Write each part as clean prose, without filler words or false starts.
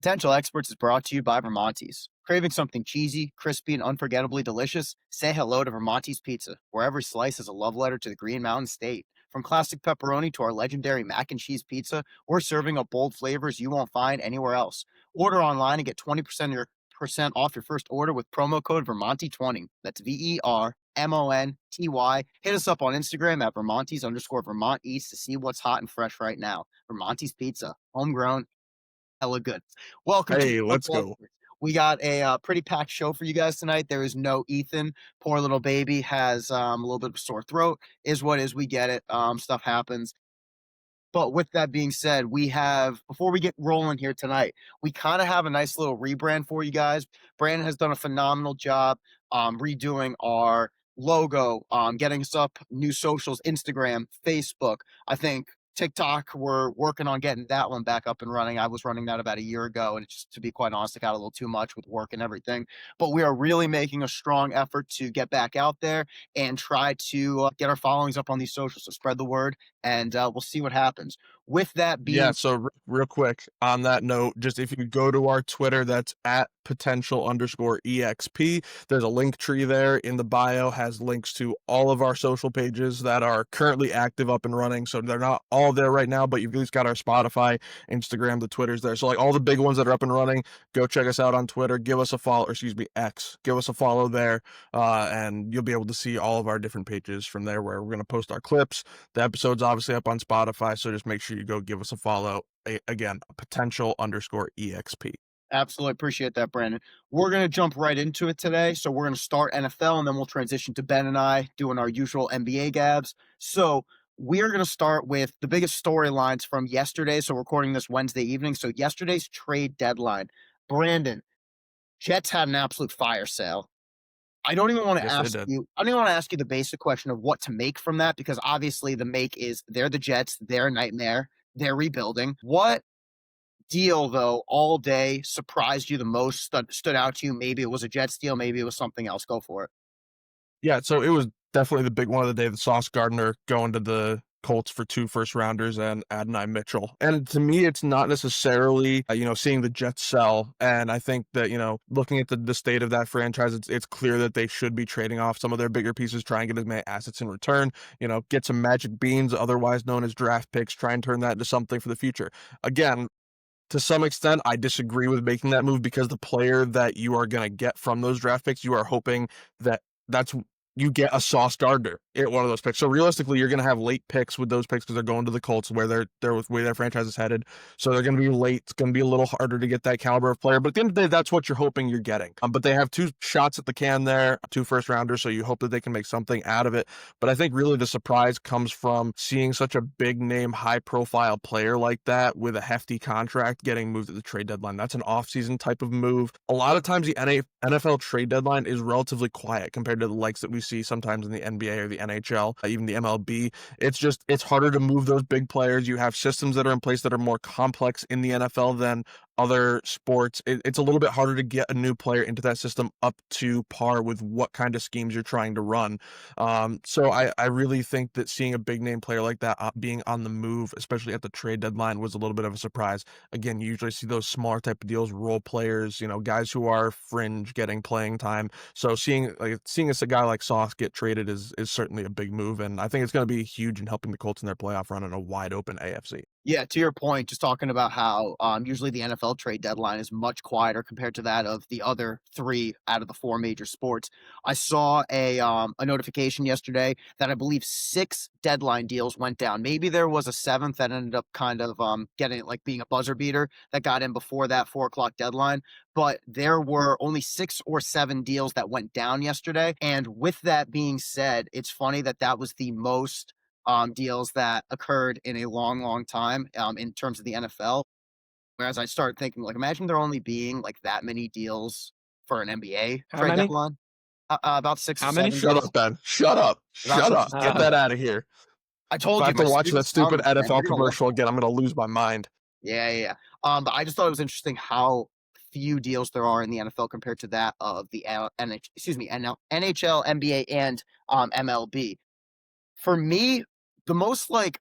Potential Experts is brought to you by Vermontes. Craving something cheesy, crispy, and unforgettably delicious? Say hello to Vermontes Pizza, where every slice is a love letter to the Green Mountain State. From classic pepperoni to our legendary mac and cheese pizza, we're serving up bold flavors you won't find anywhere else. Order online and get 20% off your first order with promo code Vermonty20. That's VERMONTY. Hit us up on Instagram at Vermontes_Vermont East to see what's hot and fresh right now. Vermontes Pizza, homegrown, hella good. Welcome to Hey, let's Football go. Nerds. We got a pretty packed show for you guys tonight. There is no Ethan. Poor little baby has a little bit of a sore throat. Is what is. We get it. Stuff happens. But with that being said, before we get rolling here tonight, we kind of have a nice little rebrand for you guys. Brandon has done a phenomenal job redoing our logo, getting us up new socials, Instagram, Facebook. I think TikTok, we're working on getting that one back up and running. I was running that about a year ago, and it's just, to be quite honest, it got a little too much with work and everything. But we are really making a strong effort to get back out there and try to get our followings up on these socials. So spread the word, and we'll see what happens. With that Yeah, being, so real quick on that note, just if you go to our Twitter, that's at potential_exp. There's a link tree there in the bio, has links to all of our social pages that are currently active up and running. So they're not all there right now, but you've at least got our Spotify, Instagram, the Twitter's there. So like all the big ones that are up and running, go check us out on Twitter, give us a follow, or excuse me, X, give us a follow there. And you'll be able to see all of our different pages from there where we're going to post our clips. The episode's obviously up on Spotify, so just make sure you go give us a follow. Again, potential_exp. absolutely appreciate that, Brandon. We're going to jump right into it today. So we're going to start NFL, and then we'll transition to Ben and I doing our usual NBA gabs. So we're going to start with the biggest storylines from yesterday. So we're recording this Wednesday evening. So yesterday's trade deadline. Brandon, Jets had an absolute fire sale. I don't even want to Yes, they ask did. you. I don't even want to ask you the basic question of what to make from that, because obviously the make is they're the Jets, they're a nightmare, they're rebuilding. What deal though all day surprised you the most? Stood out to you? Maybe it was a Jets deal, maybe it was something else. Go for it. Yeah, so it was definitely the big one of the day. The Sauce Gardner going to the Colts for 2 first-rounders and Adonai Mitchell. And to me, it's not necessarily, seeing the Jets sell. And I think that, looking at the state of that franchise, it's clear that they should be trading off some of their bigger pieces, try and get as many assets in return, get some magic beans, otherwise known as draft picks, try and turn that into something for the future. Again, to some extent, I disagree with making that move because the player that you are going to get from those draft picks, you are hoping that that's you get a Sauce Gardner at one of those picks. So realistically, you're going to have late picks with those picks because they're going to the Colts where they're with where their franchise is headed. So they're going to be late. It's going to be a little harder to get that caliber of player. But at the end of the day, that's what you're hoping you're getting. But they have 2 shots at the can there, 2 first-rounders, so you hope that they can make something out of it. But I think really the surprise comes from seeing such a big-name, high-profile player like that with a hefty contract getting moved at the trade deadline. That's an off-season type of move. A lot of times the NFL trade deadline is relatively quiet compared to the likes that we see sometimes in the NBA or the NHL, even the MLB. It's harder to move those big players. You have systems that are in place that are more complex in the NFL than other sports. It's a little bit harder to get a new player into that system up to par with what kind of schemes you're trying to run. So I really think that seeing a big name player like that being on the move, especially at the trade deadline, was a little bit of a surprise. Again, you usually see those smaller type of deals, role players, guys who are fringe getting playing time. So seeing a guy like Sauce get traded is certainly a big move, and I think it's going to be huge in helping the Colts in their playoff run in a wide open AFC. Yeah, to your point, just talking about how usually the NFL trade deadline is much quieter compared to that of the other 3 out of the 4 major sports. I saw a notification yesterday that I believe 6 deadline deals went down. Maybe there was a 7th that ended up kind of getting it, like being a buzzer beater that got in before that 4 o'clock deadline. But there were only 6 or 7 deals that went down yesterday. And with that being said, it's funny that that was the most deals that occurred in a long, long time in terms of the NFL. Whereas I start thinking, like, imagine there only being like that many deals for an NBA How trade many? deadline. About six or How many? seven Shut deals. up, Ben. Shut up. About Shut six or up. Get seven. Uh, that out of here. I If told I you have my to watch that students tell stupid me, man, NFL you're gonna listen. commercial again, I'm going to lose my mind. Yeah, yeah, yeah. But I just thought it was interesting how few deals there are in the NFL compared to that of the NHL, NBA, and MLB. For me, the most like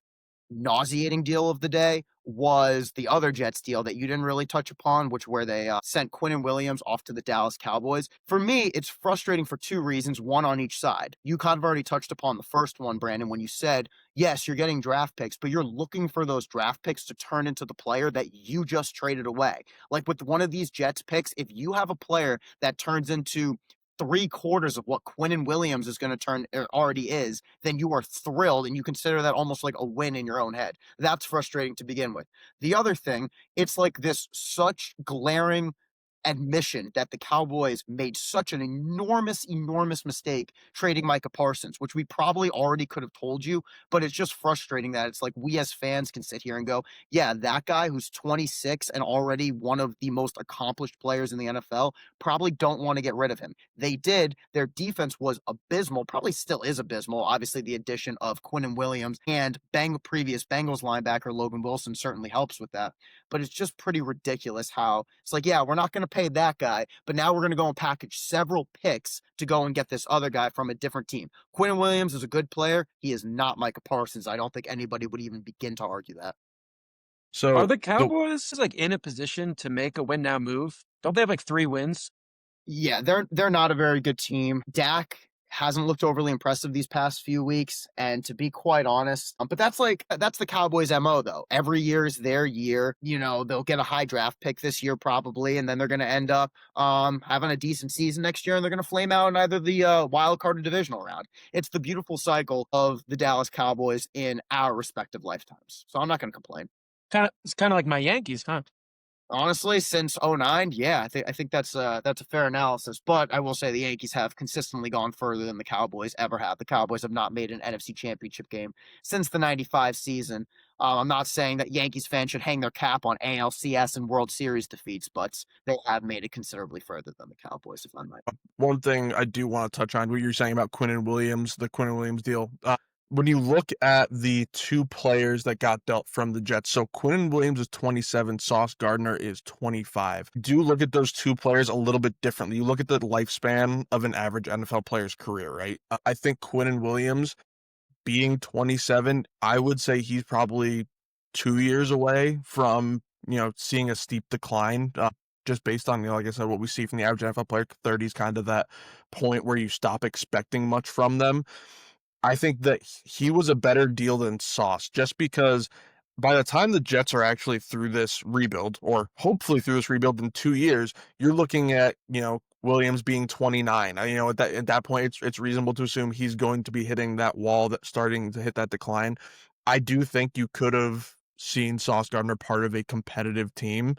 nauseating deal of the day was the other Jets deal that you didn't really touch upon, which where they sent Quinnen Williams off to the Dallas Cowboys. For me, it's frustrating for two reasons, one on each side. You kind of already touched upon the first one, Brandon, when you said, yes, you're getting draft picks, but you're looking for those draft picks to turn into the player that you just traded away. Like with one of these Jets picks, if you have a player that turns into three-quarters of what Quinnen Williams is going to turn or already is, then you are thrilled and you consider that almost like a win in your own head. That's frustrating to begin with. The other thing, it's like this such glaring admission that the Cowboys made such an enormous mistake trading Micah Parsons, which we probably already could have told you, but it's just frustrating that it's like we as fans can sit here and go, yeah, that guy who's 26 and already one of the most accomplished players in the NFL, probably don't want to get rid of him. They did. Their defense was abysmal, probably still is abysmal. Obviously, the addition of Quinnen Williams and previous Bengals linebacker Logan Wilson certainly helps with that. But it's just pretty ridiculous how it's like, yeah, we're not going to pay that guy, but now we're going to go and package several picks to go and get this other guy from a different team. Quinnen Williams is a good player. He is not Micah Parsons. I don't think anybody would even begin to argue that. Are So the the Cowboys, like, in a position to make a win now move? Don't they have, like, 3 wins? Yeah, they're not a very good team. Dak hasn't looked overly impressive these past few weeks, and to be quite honest, but that's the Cowboys' MO though. Every year is their year. You know, they'll get a high draft pick this year probably, and then they're going to end up having a decent season next year, and they're going to flame out in either the wild card or divisional round. It's the beautiful cycle of the Dallas Cowboys in our respective lifetimes. So I'm not going to complain. It's kinda like my Yankees, huh? Honestly, since '09, yeah, I think that's a fair analysis. But I will say the Yankees have consistently gone further than the Cowboys ever have. The Cowboys have not made an NFC Championship game since the '95 season. I'm not saying that Yankees fans should hang their cap on ALCS and World Series defeats, but they have made it considerably further than the Cowboys, if I might. one thing I do want to touch on, what you're saying about Quinnen Williams, the Quinnen Williams deal. When you look at the two players that got dealt from the Jets, so Quinnen Williams is 27, Sauce Gardner is 25. Do look at those two players a little bit differently. You look at the lifespan of an average NFL player's career, right? I think Quinnen Williams being 27, I would say he's probably 2 years away from, seeing a steep decline. Just based on, like I said, what we see from the average NFL player, 30 is kind of that point where you stop expecting much from them. I think that he was a better deal than Sauce, just because by the time the Jets are actually through this rebuild, or hopefully through this rebuild in 2 years, you're looking at, Williams being 29. At that point, it's reasonable to assume he's going to be hitting that wall, that starting to hit that decline. I do think you could have seen Sauce Gardner part of a competitive team,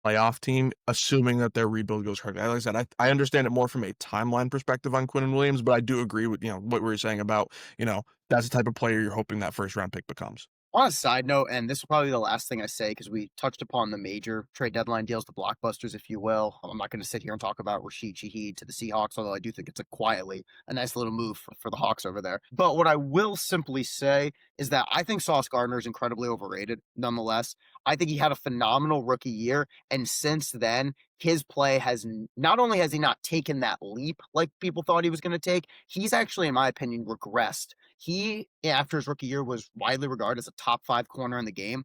playoff team, assuming that their rebuild goes correctly. Like I said, I understand it more from a timeline perspective on Quinnen Williams, but I do agree with, what we were saying about, that's the type of player you're hoping that first round pick becomes. On a side note, and this will probably be the last thing I say because we touched upon the major trade deadline deals, the blockbusters, if you will. I'm not going to sit here and talk about Rashid Shaheed to the Seahawks, although I do think it's quietly a nice little move for the Hawks over there. But what I will simply say is that I think Sauce Gardner is incredibly overrated. Nonetheless, I think he had a phenomenal rookie year, and since then, his play has not only has he not taken that leap like people thought he was going to take, he's actually, in my opinion, regressed. He, after his rookie year, was widely regarded as a top 5 corner in the game.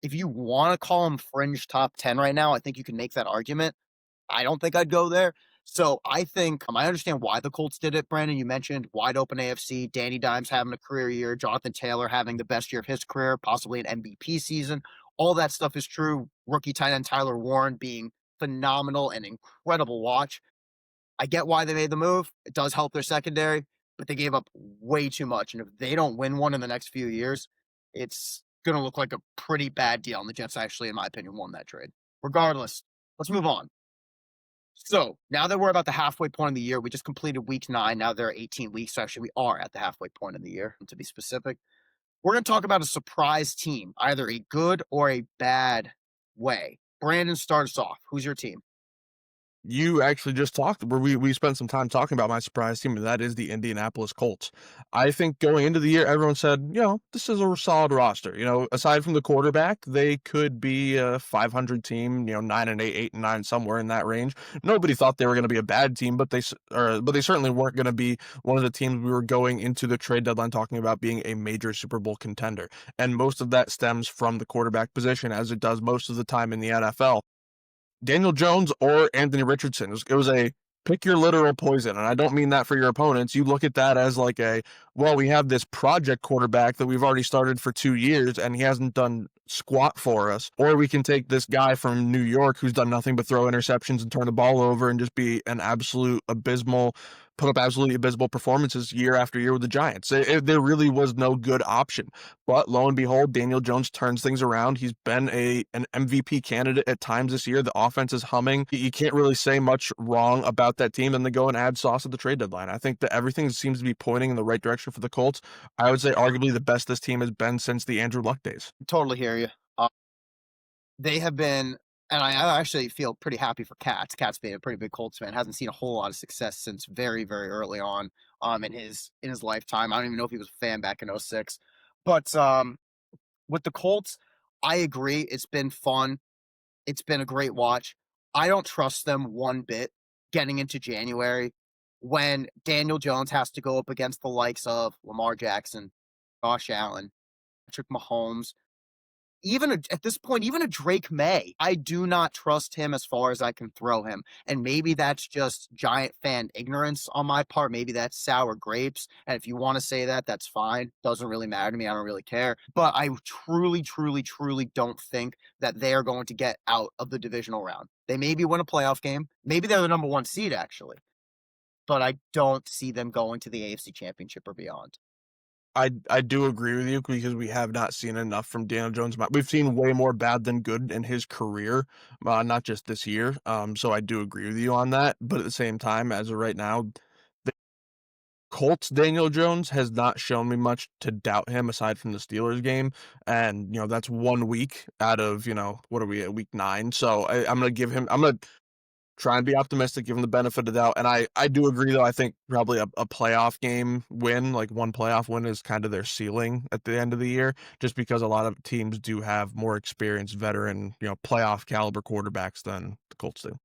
If you want to call him fringe top 10 right now, I think you can make that argument. I don't think I'd go there. So I think I understand why the Colts did it, Brandon. You mentioned wide open AFC, Danny Dimes having a career year, Jonathan Taylor having the best year of his career, possibly an MVP season. All that stuff is true. Rookie tight end Tyler Warren being phenomenal and incredible watch. I get why they made the move. It does help their secondary, but they gave up way too much. And if they don't win one in the next few years, it's going to look like a pretty bad deal. And the Jets actually, in my opinion, won that trade. Regardless, let's move on. So now that we're about the halfway point of the year, we just completed week 9. Now there are 18 weeks. So actually, we are at the halfway point of the year, to be specific. We're going to talk about a surprise team, either a good or a bad way. Brandon, start us off. Who's your team? You actually just talked where we spent some time talking about my surprise team, and that is the Indianapolis Colts. I think going into the year, everyone said, this is a solid roster. Aside from the quarterback, they could be a 500 team, 9-8, 8-9, somewhere in that range. Nobody thought they were going to be a bad team, but they certainly weren't going to be one of the teams we were going into the trade deadline talking about being a major Super Bowl contender. And most of that stems from the quarterback position, as it does most of the time in the NFL. Daniel Jones or Anthony Richardson. It was a pick your literal poison. And I don't mean that for your opponents. You look at that as like we have this project quarterback that we've already started for 2 years and he hasn't done squat for us. Or we can take this guy from New York who's done nothing but throw interceptions and turn the ball over and just be put up absolutely abysmal performances year after year with the Giants. There really was no good option. But lo and behold, Daniel Jones turns things around. He's been an MVP candidate at times this year. The offense is humming. You can't really say much wrong about that team. And they go and add sauce at the trade deadline. I think that everything seems to be pointing in the right direction for the Colts. I would say arguably the best this team has been since the Andrew Luck days. Totally hear you. They have been, and I actually feel pretty happy for Katz. Katz being a pretty big Colts fan, hasn't seen a whole lot of success since very, very early on in his lifetime. I don't even know if he was a fan back in 06. But with the Colts, I agree. It's been fun. It's been a great watch. I don't trust them one bit getting into January when Daniel Jones has to go up against the likes of Lamar Jackson, Josh Allen, Patrick Mahomes, at this point, even a Drake May. I do not trust him as far as I can throw him. And maybe that's just Giant fan ignorance on my part. Maybe that's sour grapes. And if you want to say that, that's fine. Doesn't really matter to me. I don't really care. But I truly, truly, truly don't think that they are going to get out of the divisional round. They maybe win a playoff game. Maybe they're the number one seed, actually. But I don't see them going to the AFC Championship or beyond. I do agree with you because we have not seen enough from Daniel Jones. We've seen way more bad than good in his career, not just this year. So I do agree with you on that. But at the same time, as of right now, the Colts Daniel Jones has not shown me much to doubt him aside from the Steelers game. And, that's 1 week out of, what are we at, week 9? So I'm going to try and be optimistic, give them the benefit of the doubt. And I do agree, though. I think probably a playoff game win, like one playoff win, is kind of their ceiling at the end of the year, just because a lot of teams do have more experienced veteran, playoff caliber quarterbacks than the Colts do.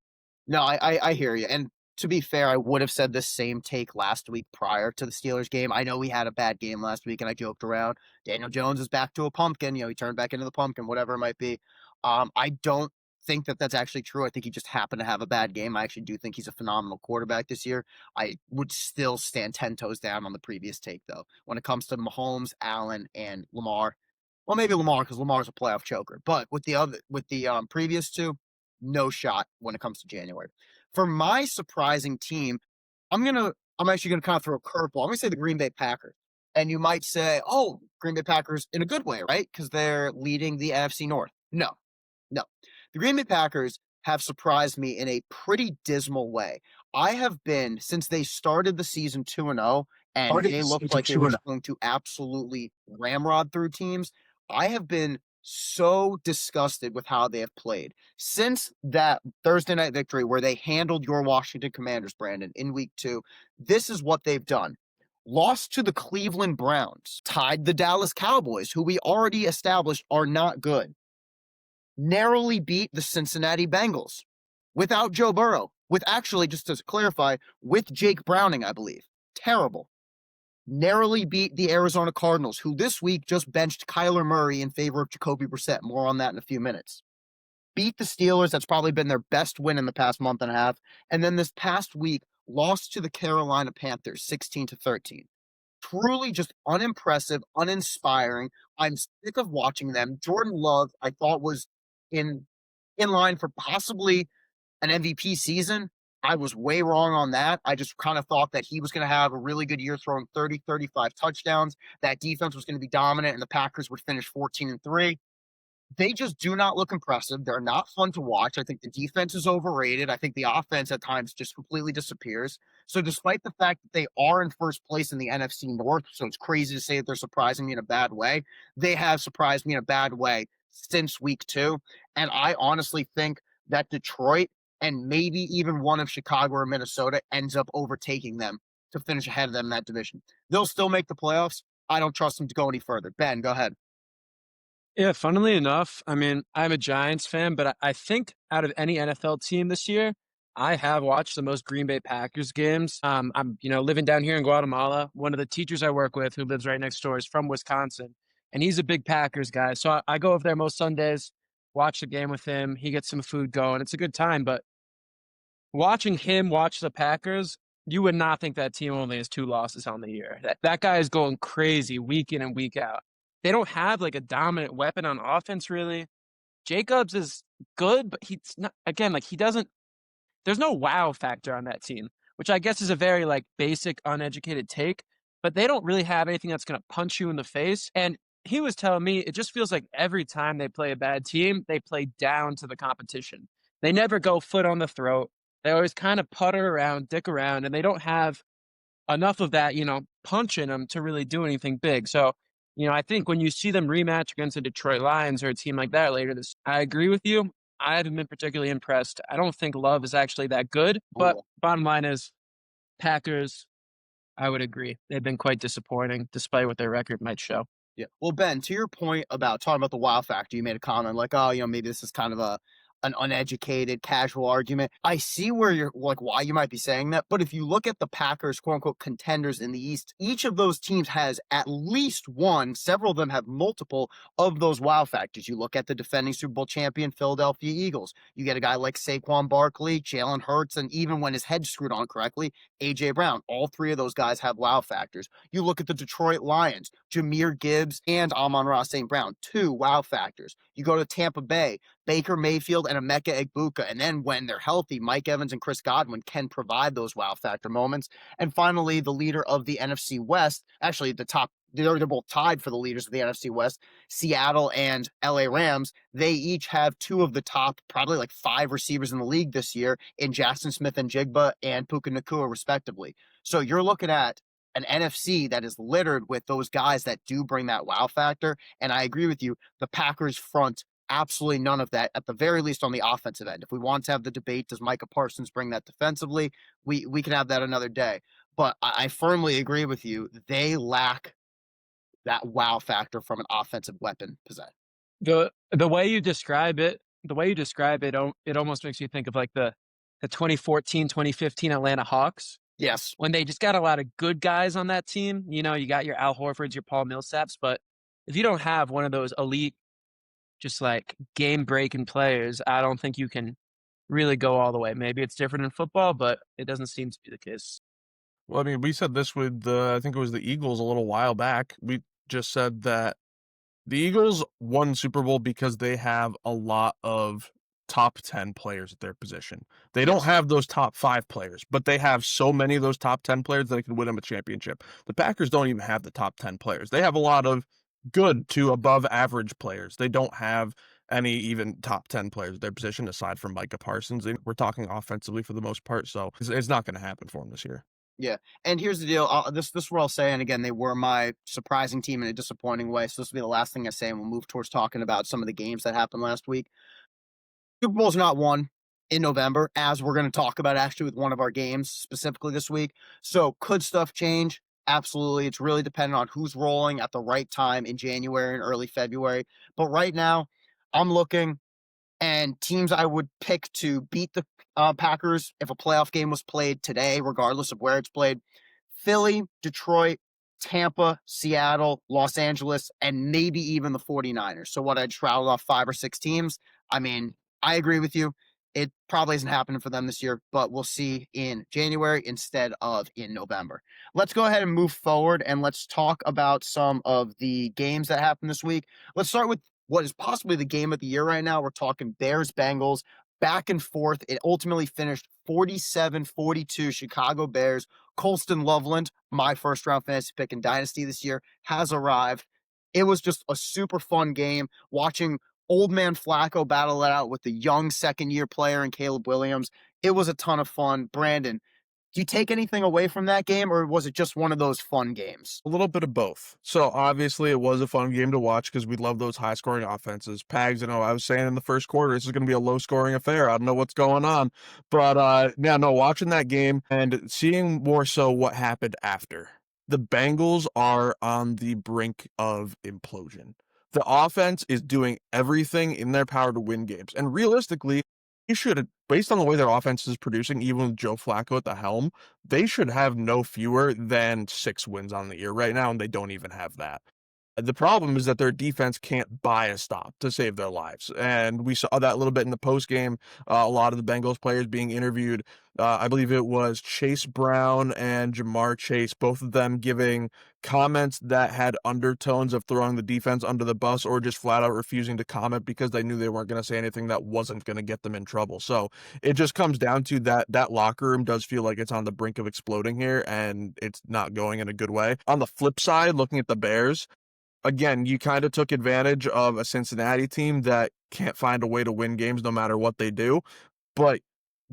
No, I hear you. And to be fair, I would have said the same take last week prior to the Steelers game. I know we had a bad game last week, and I joked around. Daniel Jones is back to a pumpkin. He turned back into the pumpkin, whatever it might be. I don't think that that's actually true. I think he just happened to have a bad game. I actually do think he's a phenomenal quarterback this year. I would still stand 10 toes down on the previous take, though. When it comes to Mahomes, Allen, and Lamar, well, maybe Lamar because Lamar's a playoff choker. But with the previous two, no shot when it comes to January. For my surprising team, I'm actually gonna kind of throw a curveball. I'm gonna say the Green Bay Packers. And you might say, oh, Green Bay Packers in a good way, right? Because they're leading the NFC North. No, no. The Green Bay Packers have surprised me in a pretty dismal way. I have been, since they started the season 2-0, and they looked like they were going to absolutely ramrod through teams. I have been so disgusted with how they have played. Since that Thursday night victory where they handled your Washington Commanders, Brandon, in week 2, this is what they've done. Lost to the Cleveland Browns, tied the Dallas Cowboys, who we already established are not good. Narrowly beat the Cincinnati Bengals without Joe Burrow, just to clarify, with Jake Browning, I believe. Terrible. Narrowly beat the Arizona Cardinals, who this week just benched Kyler Murray in favor of Jacoby Brissett. More on that in a few minutes. Beat the Steelers. That's probably been their best win in the past month and a half. And then this past week, lost to the Carolina Panthers, 16-13. Truly just unimpressive, uninspiring. I'm sick of watching them. Jordan Love, I thought, was in line for possibly an MVP season. I was way wrong on that. I just kind of thought that he was going to have a really good year throwing 30, 35 touchdowns. That defense was going to be dominant and the Packers would finish 14-3. They just do not look impressive. They're not fun to watch. I think the defense is overrated. I think the offense at times just completely disappears. So despite the fact that they are in first place in the NFC North, so it's crazy to say that they're surprising me in a bad way, they have surprised me in a bad way since week 2. And I honestly think that Detroit and maybe even one of Chicago or Minnesota ends up overtaking them to finish ahead of them in that division. They'll still make the playoffs. I don't trust them to go any further. Ben, go ahead. Yeah, funnily enough, I mean, I'm a Giants fan, but I think out of any NFL team this year, I have watched the most Green Bay Packers games. I'm, living down here in Guatemala. One of the teachers I work with, who lives right next door, is from Wisconsin, and he's a big Packers guy. So I go over there most Sundays, watch the game with him. He gets some food going. It's a good time. But watching him watch the Packers, you would not think that team only has 2 losses on the year. That guy is going crazy week in and week out. They don't have like a dominant weapon on offense really. Jacobs is good, but he's not, again, like he doesn't, there's no wow factor on that team, which I guess is a very like basic uneducated take, but they don't really have anything that's going to punch you in the face. And he was telling me it just feels like every time they play a bad team, they play down to the competition. They never go foot on the throat. They always kind of putter around, dick around, and they don't have enough of that, punch in them to really do anything big. So, I think when you see them rematch against the Detroit Lions or a team like that later this, I agree with you. I haven't been particularly impressed. I don't think Love is actually that good, but Cool. bottom line is Packers, I would agree. They've been quite disappointing despite what their record might show. Yeah. Well, Ben, to your point about talking about the wow factor, you made a comment like, oh, maybe this is kind of an uneducated, casual argument. I see where you're like why you might be saying that, but if you look at the Packers, quote unquote, contenders in the East, each of those teams has at least one, several of them have multiple of those wow factors. You look at the defending Super Bowl champion Philadelphia Eagles. You get a guy like Saquon Barkley, Jalen Hurts, and even when his head's screwed on correctly, AJ Brown. All three of those guys have wow factors. You look at the Detroit Lions, Jameer Gibbs and Amon-Ra St. Brown, 2 wow factors. You go to Tampa Bay, Baker Mayfield and Emeka Egbuka. And then when they're healthy, Mike Evans and Chris Godwin can provide those wow factor moments. And finally, the leader of the NFC West, actually the top, they're both tied for the leaders of the NFC West, Seattle and LA Rams. They each have 2 of the top, probably like 5 receivers in the league this year in Jackson Smith and Jigba and Puka Nakua, respectively. So you're looking at an NFC that is littered with those guys that do bring that wow factor. And I agree with you. The Packers front absolutely none of that, at the very least on the offensive end. If we want to have the debate, does Micah Parsons bring that defensively? We can have that another day. But I firmly agree with you. They lack that wow factor from an offensive weapon possession. The way you describe it, it almost makes you think of like the 2014, 2015 Atlanta Hawks Yes. when they just got a lot of good guys on that team. You got your Al Horfords, your Paul Millsaps, but if you don't have one of those elite, just like game breaking players, I don't think you can really go all the way. Maybe it's different in football, but it doesn't seem to be the case. Well, I mean, we said this with I think it was the Eagles a little while back. We just said that the Eagles won Super Bowl because they have a lot of top 10 players at their position. They don't Yes. have those top 5 players, but they have so many of those top 10 players that they can win them a championship. The Packers don't even have the top 10 players. They have a lot of good to above average players. They don't have any even top 10 players at their position aside from Micah Parsons. And we're talking offensively for the most part, so it's not going to happen for them this year. Yeah, and here's the deal. This is what I'll say. And again, they were my surprising team in a disappointing way. So this will be the last thing I say, and we'll move towards talking about some of the games that happened last week. Super Bowl's not won in November, as we're going to talk about actually with one of our games specifically this week. So could stuff change? Absolutely. It's really dependent on who's rolling at the right time in January and early February. But right now, I'm looking, and teams I would pick to beat the Packers if a playoff game was played today, regardless of where it's played: Philly, Detroit, Tampa, Seattle, Los Angeles, and maybe even the 49ers. So what, I just rattled off 5 or 6 teams. I mean, I agree with you. It probably isn't happening for them this year, but we'll see in January instead of in November. Let's go ahead and move forward, and let's talk about some of the games that happened this week. Let's start with what is possibly the game of the year right now. We're talking Bears-Bengals, back and forth. It ultimately finished 47-42 Chicago Bears. Colston Loveland, my first round fantasy pick in Dynasty this year, has arrived. It was just a super fun game watching old man Flacco battle it out with the young second year player and Caleb Williams. It was a ton of fun. Brandon, Do you take anything away from that game, or was it just one of those fun games? A little bit of both. So obviously it was a fun game to watch because we love those high scoring offenses. Pags, I was saying in the first quarter, this is going to be a low scoring affair. I don't know what's going on. But yeah, no, watching that game and seeing more so what happened after. The Bengals are on the brink of implosion. The offense is doing everything in their power to win games. And realistically, you should, based on the way their offense is producing, even with Joe Flacco at the helm, they should have no fewer than 6 wins on the year right now, and they don't even have that. The problem is that their defense can't buy a stop to save their lives. And we saw that a little bit in the post game. A lot of the Bengals players being interviewed. I believe it was Chase Brown and Jamar Chase, both of them giving comments that had undertones of throwing the defense under the bus or just flat out refusing to comment because they knew they weren't going to say anything that wasn't going to get them in trouble. So it just comes down to that locker room does feel like it's on the brink of exploding here, and it's not going in a good way. On the flip side, looking at the Bears, again, you kind of took advantage of a Cincinnati team that can't find a way to win games no matter what they do. But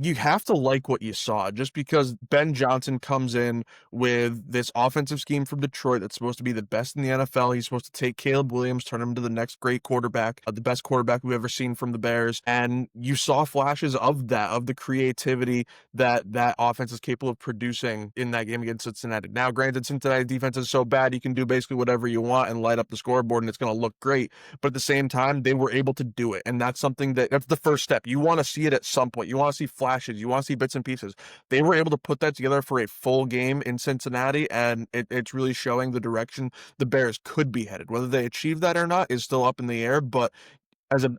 you have to like what you saw just because Ben Johnson comes in with this offensive scheme from Detroit that's supposed to be the best in the NFL. He's supposed to take Caleb Williams, turn him into the next great quarterback, the best quarterback we've ever seen from the Bears. And you saw flashes of that, of the creativity that offense is capable of producing in that game against Cincinnati. Now, granted, Cincinnati defense is so bad, you can do basically whatever you want and light up the scoreboard and it's going to look great. But at the same time, they were able to do it. And that's something that's the first step. You want to see it at some point. You want to see flashes. You want to see bits and pieces. They were able to put that together for a full game in Cincinnati, and it's really showing the direction the Bears could be headed. Whether they achieve that or not is still up in the air, but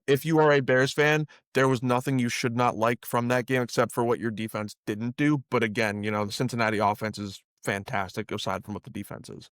if you are a Bears fan, there was nothing you should not like from that game except for what your defense didn't do. But again, the Cincinnati offense is fantastic aside from what the defense is.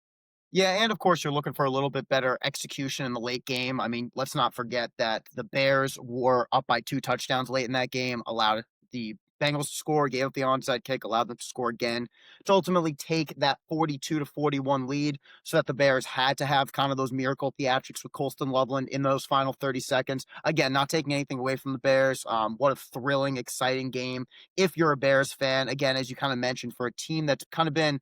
Yeah, and of course, you're looking for a little bit better execution in the late game. I mean, let's not forget that the Bears were up by 2 touchdowns late in that game, allowed the Bengals to score, gave up the onside kick, allowed them to score again to ultimately take that 42-41 lead, so that the Bears had to have kind of those miracle theatrics with Colston Loveland in those final 30 seconds. Again, not taking anything away from the Bears. What a thrilling, exciting game. If you're a Bears fan, again, as you kind of mentioned, for a team that's kind of been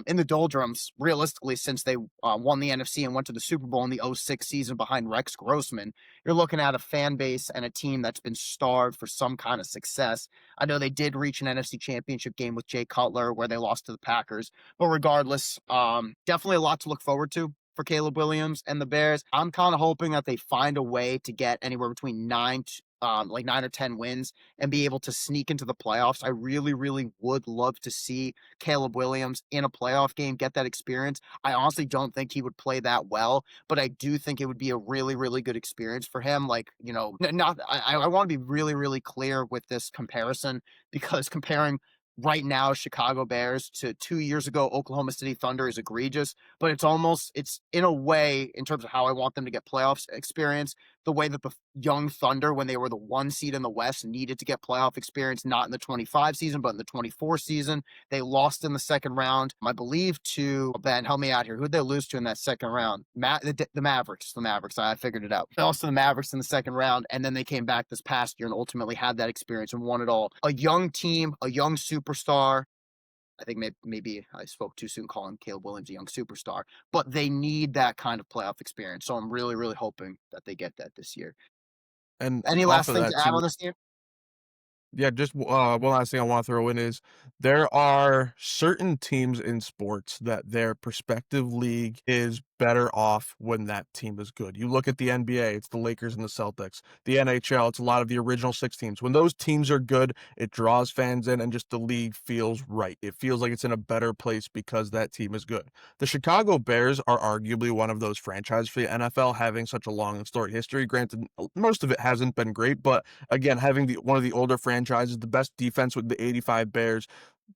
in the doldrums realistically since they won the NFC and went to the Super Bowl in the '06 season behind Rex Grossman, you're looking at a fan base and a team that's been starved for some kind of success. I know they did reach an NFC Championship game with Jay Cutler where they lost to the Packers, but regardless, definitely a lot to look forward to for Caleb Williams and the Bears. I'm kind of hoping that they find a way to get anywhere between 9 or 10 wins and be able to sneak into the playoffs. I really, really would love to see Caleb Williams in a playoff game, get that experience. I honestly don't think he would play that well, but I do think it would be a really, really good experience for him. Like, not, I want to be really, really clear with this comparison, because comparing right now Chicago Bears to 2 years ago Oklahoma City Thunder is egregious, but it's in a way, in terms of how I want them to get playoffs experience, the way that the young Thunder, when they were the 1 seed in the West, needed to get playoff experience, not in the 25 season, but in the 24 season. They lost in the second round, I believe, to Ben. Help me out here. Who did they lose to in that second round? The Mavericks. The Mavericks. I figured it out. They lost to the Mavericks in the second round, and then they came back this past year and ultimately had that experience and won it all. A young team, a young superstar. I think maybe I spoke too soon calling Caleb Williams a young superstar, but they need that kind of playoff experience. So I'm really, really hoping that they get that this year. And Any off last of thing that to add too, on this game? yeah, just one last thing I want to throw in is there are certain teams in sports that their prospective league is better off when that team is good. You look at the NBA, it's the Lakers and the Celtics. The NHL, it's a lot of the original 6 teams. When those teams are good, it draws fans in and just the league feels right. It feels like it's in a better place because that team is good. The Chicago Bears are arguably one of those franchises for the NFL, having such a long and storied history. Granted, most of it hasn't been great, but again, having one of the older franchises, the best defense with the '85 Bears,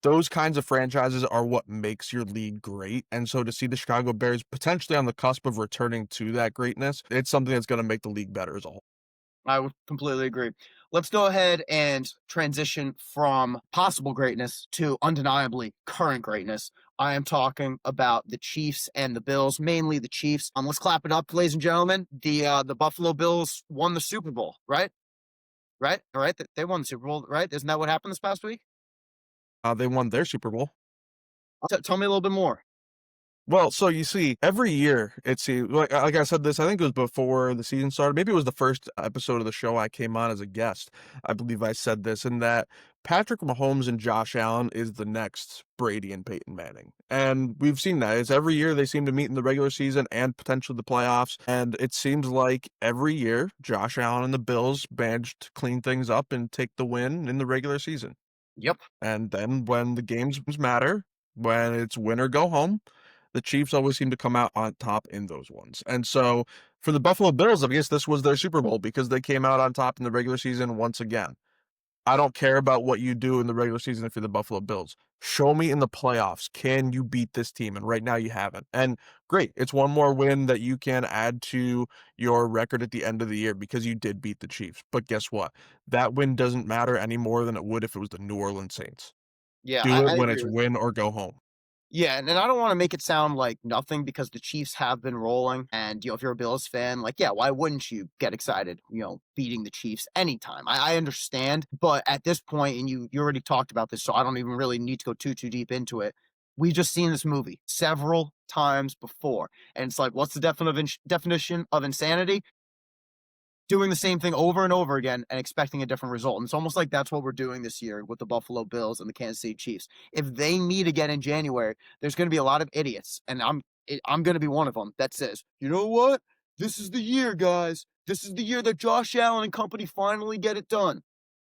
those kinds of franchises are what makes your league great. And so to see the Chicago Bears potentially on the cusp of returning to that greatness, it's something that's going to make the league better as a whole. I would completely agree. Let's go ahead and transition from possible greatness to undeniably current greatness. I am talking about the Chiefs and the Bills, mainly the Chiefs. Let's clap it up, ladies and gentlemen. The Buffalo Bills won the Super Bowl, right? Right? All right. They won the Super Bowl, right? Isn't that what happened this past week? They won their Super Bowl. Tell me a little bit more. Well, so you see, every year it seems like I said this, I think it was before the season started. Maybe it was the first episode of the show I came on as a guest. I believe I said this, and that Patrick Mahomes and Josh Allen is the next Brady and Peyton Manning. And we've seen that. It's every year they seem to meet in the regular season and potentially the playoffs. And it seems like every year Josh Allen and the Bills managed to clean things up and take the win in the regular season. Yep. And then when the games matter, when it's win or go home, the Chiefs always seem to come out on top in those ones. And so for the Buffalo Bills, I guess this was their Super Bowl because they came out on top in the regular season once again. I don't care about what you do in the regular season if you're the Buffalo Bills. Show me in the playoffs, can you beat this team? And right now you haven't. And great, it's one more win that you can add to your record at the end of the year because you did beat the Chiefs. But guess what? That win doesn't matter any more than it would if it was the New Orleans Saints. Yeah, Do it I when agree it's with. win or go home. Yeah, and I don't want to make it sound like nothing because the Chiefs have been rolling. And, if you're a Bills fan, like, yeah, why wouldn't you get excited, beating the Chiefs anytime? I understand. But at this point, and you already talked about this, so I don't even really need to go too deep into it. We've just seen this movie several times before. And it's like, what's the definition of insanity? Doing the same thing over and over again and expecting a different result. And it's almost like that's what we're doing this year with the Buffalo Bills and the Kansas City Chiefs. If they meet again in January, there's going to be a lot of idiots, and I'm going to be one of them that says, you know what? This is the year, guys. This is the year that Josh Allen and company finally get it done.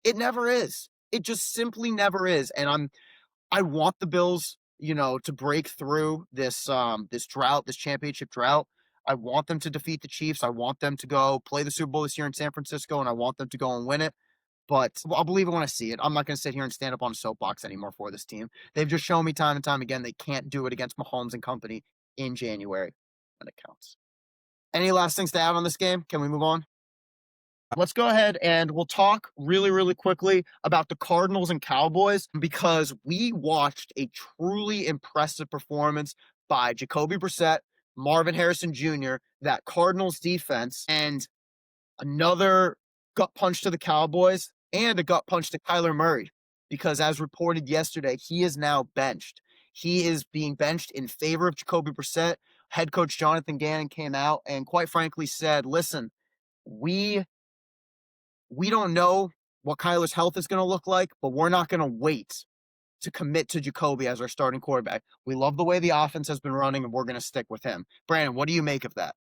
It never is. It just simply never is. And I want the Bills, to break through this drought, this championship drought. I want them to defeat the Chiefs. I want them to go play the Super Bowl this year in San Francisco, and I want them to go and win it. But I'll believe it when I see it. I'm not going to sit here and stand up on a soapbox anymore for this team. They've just shown me time and time again they can't do it against Mahomes and company in January when it counts. Any last things to add on this game? Can we move on? Let's go ahead and we'll talk really, really quickly about the Cardinals and Cowboys because we watched a truly impressive performance by Jacoby Brissett, Marvin Harrison Jr., that Cardinals defense, and another gut punch to the Cowboys and a gut punch to Kyler Murray because, as reported yesterday, he is now benched. He is being benched in favor of Jacoby Brissett. Head coach Jonathan Gannon came out and, quite frankly, said, listen, we don't know what Kyler's health is going to look like, but we're not going to wait to commit to Jacoby as our starting quarterback. We love the way the offense has been running, and we're going to stick with him. Brandon, what do you make of that?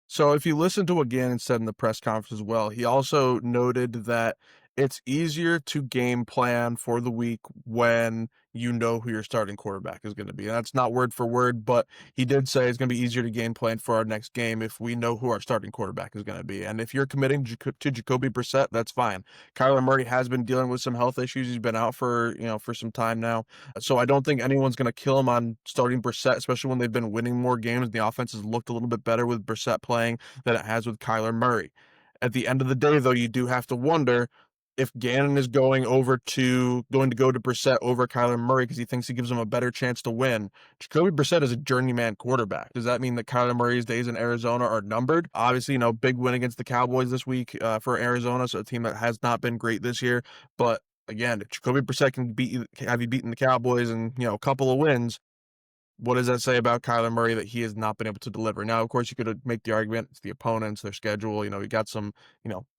So if you listen to what Gannon said in the press conference as well, he also noted that it's easier to game plan for the week when you know who your starting quarterback is going to be. And that's not word for word, but he did say it's going to be easier to game plan for our next game if we know who our starting quarterback is going to be. And if you're committing to Jacoby Brissett, that's fine. Kyler Murray has been dealing with some health issues. He's been out for some time now. So I don't think anyone's going to kill him on starting Brissett, especially when they've been winning more games. The offense has looked a little bit better with Brissett playing than it has with Kyler Murray. At the end of the day, though, you do have to wonder if Gannon is going to go to Brissett over Kyler Murray because he thinks he gives him a better chance to win. Jacoby Brissett is a journeyman quarterback. Does that mean that Kyler Murray's days in Arizona are numbered? Obviously, big win against the Cowboys this week for Arizona, so a team that has not been great this year. But again, if Jacoby Brissett can have you beaten the Cowboys and a couple of wins, what does that say about Kyler Murray that he has not been able to deliver? Now, of course, you could make the argument it's the opponents, their schedule. You got some,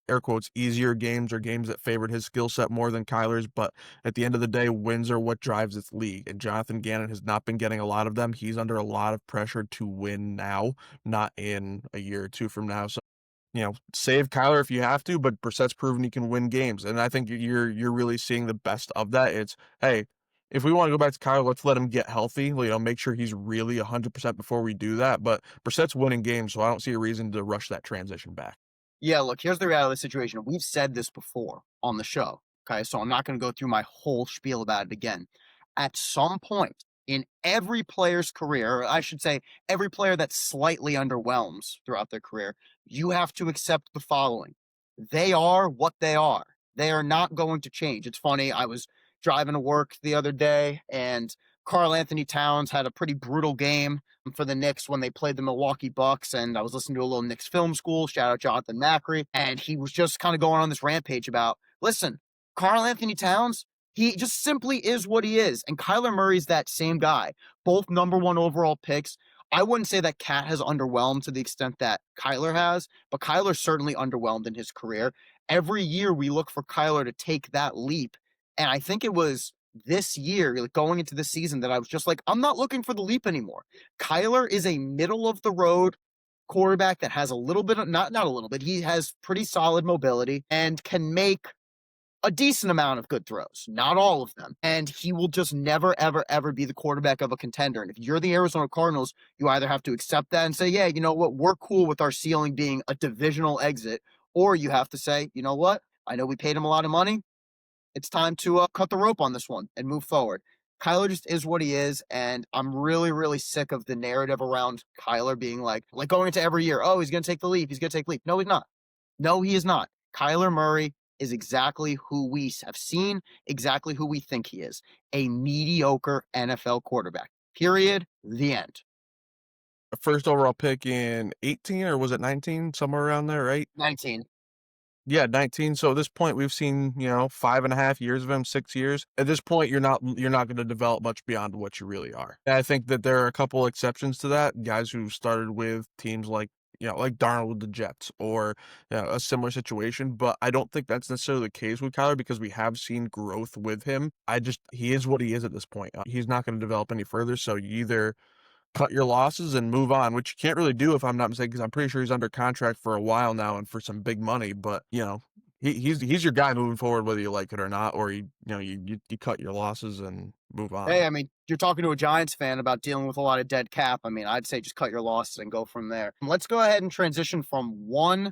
air quotes, easier games or games that favored his skill set more than Kyler's. But at the end of the day, wins are what drives this league. And Jonathan Gannon has not been getting a lot of them. He's under a lot of pressure to win now, not in a year or two from now. So, save Kyler if you have to, but Brissett's proven he can win games. And I think you're really seeing the best of that. It's, hey, if we want to go back to Kyler, let's let him get healthy. Make sure he's really 100% before we do that. But Brissett's winning games, so I don't see a reason to rush that transition back. Yeah, look, here's the reality of the situation. We've said this before on the show, okay? So I'm not going to go through my whole spiel about it again. At some point in every player's career, or I should say every player that slightly underwhelms throughout their career, you have to accept the following. They are what they are. They are not going to change. It's funny, I was driving to work the other day, and Karl Anthony Towns had a pretty brutal game for the Knicks when they played the Milwaukee Bucks, and I was listening to a little Knicks film school, shout out Jonathan Macri, and he was just kind of going on this rampage about, listen, Karl Anthony Towns, He just simply is what he is. And Kyler Murray's that same guy. Both number one overall picks. I wouldn't say that Cat has underwhelmed to the extent that Kyler has, but Kyler certainly underwhelmed in his career. Every year we look for Kyler to take that leap. And I think it was this year, like going into the season, that I was just like, I'm not looking for the leap anymore. Kyler is a middle of the road quarterback that has a little bit of, not a little bit, he has pretty solid mobility and can make a decent amount of good throws, not all of them. And he will just never, ever, ever be the quarterback of a contender. And if you're the Arizona Cardinals, you either have to accept that and say, yeah, you know what, we're cool with our ceiling being a divisional exit, or you have to say, you know what, I know we paid him a lot of money. It's time to cut the rope on this one and move forward. Kyler just is what he is, and I'm really, really sick of the narrative around Kyler being like going into every year. Oh, he's going to take the leap. He's going to take the leap. No, he's not. No, he is not. Kyler Murray is exactly who we have seen, exactly who we think he is, a mediocre NFL quarterback. Period. The end. First overall pick in 18 or was it 19? Somewhere around there, right? 19. Yeah, 19. So at this point, we've seen, 5.5 years of him, 6 years. At this point, you're not going to develop much beyond what you really are. And I think that there are a couple exceptions to that. Guys who started with teams like Darnold with the Jets or a similar situation. But I don't think that's necessarily the case with Kyler because we have seen growth with him. He is what he is at this point. He's not going to develop any further. So you either cut your losses and move on, which you can't really do if I'm not mistaken, because I'm pretty sure he's under contract for a while now and for some big money. But he's your guy moving forward, whether you like it or not, or you cut your losses and move Hey, on. I mean, you're talking to a Giants fan about dealing with a lot of dead cap. I mean, I'd say just cut your losses and go from there. Let's go ahead and transition from one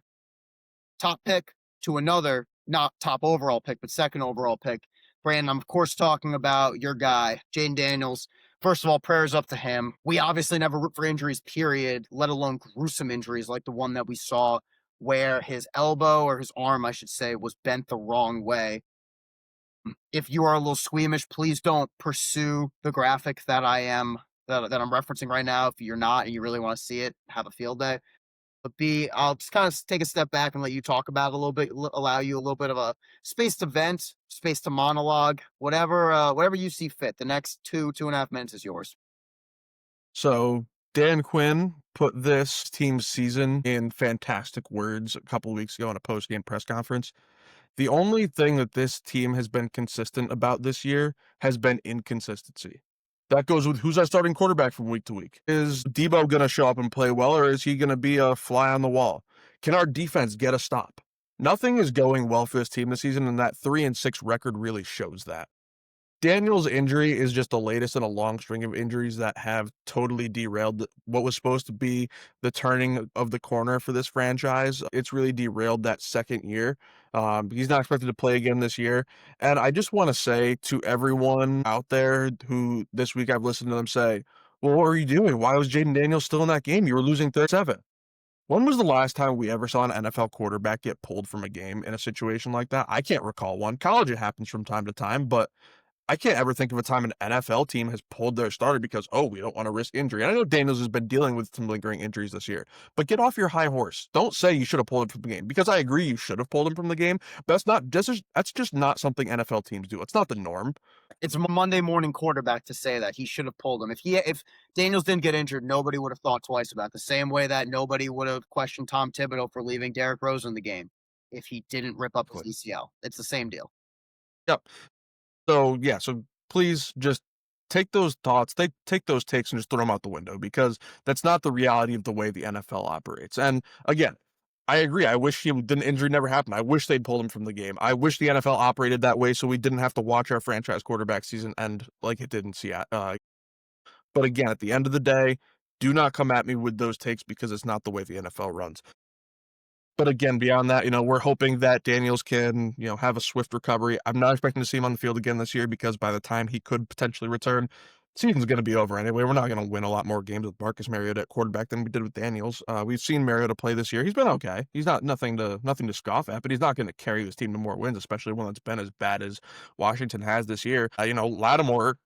top pick to another, not top overall pick, but second overall pick. Brandon, I'm of course talking about your guy, Jayden Daniels. First of all, prayers up to him. We obviously never root for injuries, period, let alone gruesome injuries like the one that we saw where his elbow, or his arm, I should say, was bent the wrong way. If you are a little squeamish, please don't pursue the graphic that I'm referencing right now. If you're not and you really want to see it, have a field day. But B, I'll just kind of take a step back and let you talk about it a little bit, allow you a little bit of a space to vent, space to monologue, whatever you see fit. The next 2.5 minutes is yours. So Dan Quinn put this team's season in fantastic words a couple of weeks ago in a post-game press conference. The only thing that this team has been consistent about this year has been inconsistency. That goes with who's our starting quarterback from week to week. Is Debo going to show up and play well, or is he going to be a fly on the wall? Can our defense get a stop? Nothing is going well for this team this season, and that 3-6 record really shows that. Daniel's injury is just the latest in a long string of injuries that have totally derailed what was supposed to be the turning of the corner for this franchise. It's really derailed that second year. He's not expected to play again this year. And I just want to say to everyone out there who this week I've listened to them say, well, what were you doing? Why was Jayden Daniels still in that game? You were losing 37. When was the last time we ever saw an NFL quarterback get pulled from a game in a situation like that? I can't recall one. College, it happens from time to time, but I can't ever think of a time an NFL team has pulled their starter because, oh, we don't want to risk injury. And I know Daniels has been dealing with some lingering injuries this year, but get off your high horse. Don't say you should have pulled him from the game, because I agree you should have pulled him from the game. But that's just not something NFL teams do. It's not the norm. It's a Monday morning quarterback to say that he should have pulled him. If Daniels didn't get injured, nobody would have thought twice about it. The same way that nobody would have questioned Tom Thibodeau for leaving Derrick Rose in the game if he didn't rip up his ACL. It's the same deal. Yep. So please just take those thoughts, take those takes and just throw them out the window, because that's not the reality of the way the NFL operates. And again, I agree. I wish the injury never happened. I wish they'd pulled him from the game. I wish the NFL operated that way so we didn't have to watch our franchise quarterback season end like it did in Seattle. But again, at the end of the day, do not come at me with those takes, because it's not the way the NFL runs. But again, beyond that, we're hoping that Daniels can, have a swift recovery. I'm not expecting to see him on the field again this year, because by the time he could potentially return, season's going to be over anyway. We're not going to win a lot more games with Marcus Mariota at quarterback than we did with Daniels. We've seen Mariota play this year. He's been okay. He's not nothing to scoff at, but he's not going to carry his team to more wins, especially one that's been as bad as Washington has this year. Lattimore,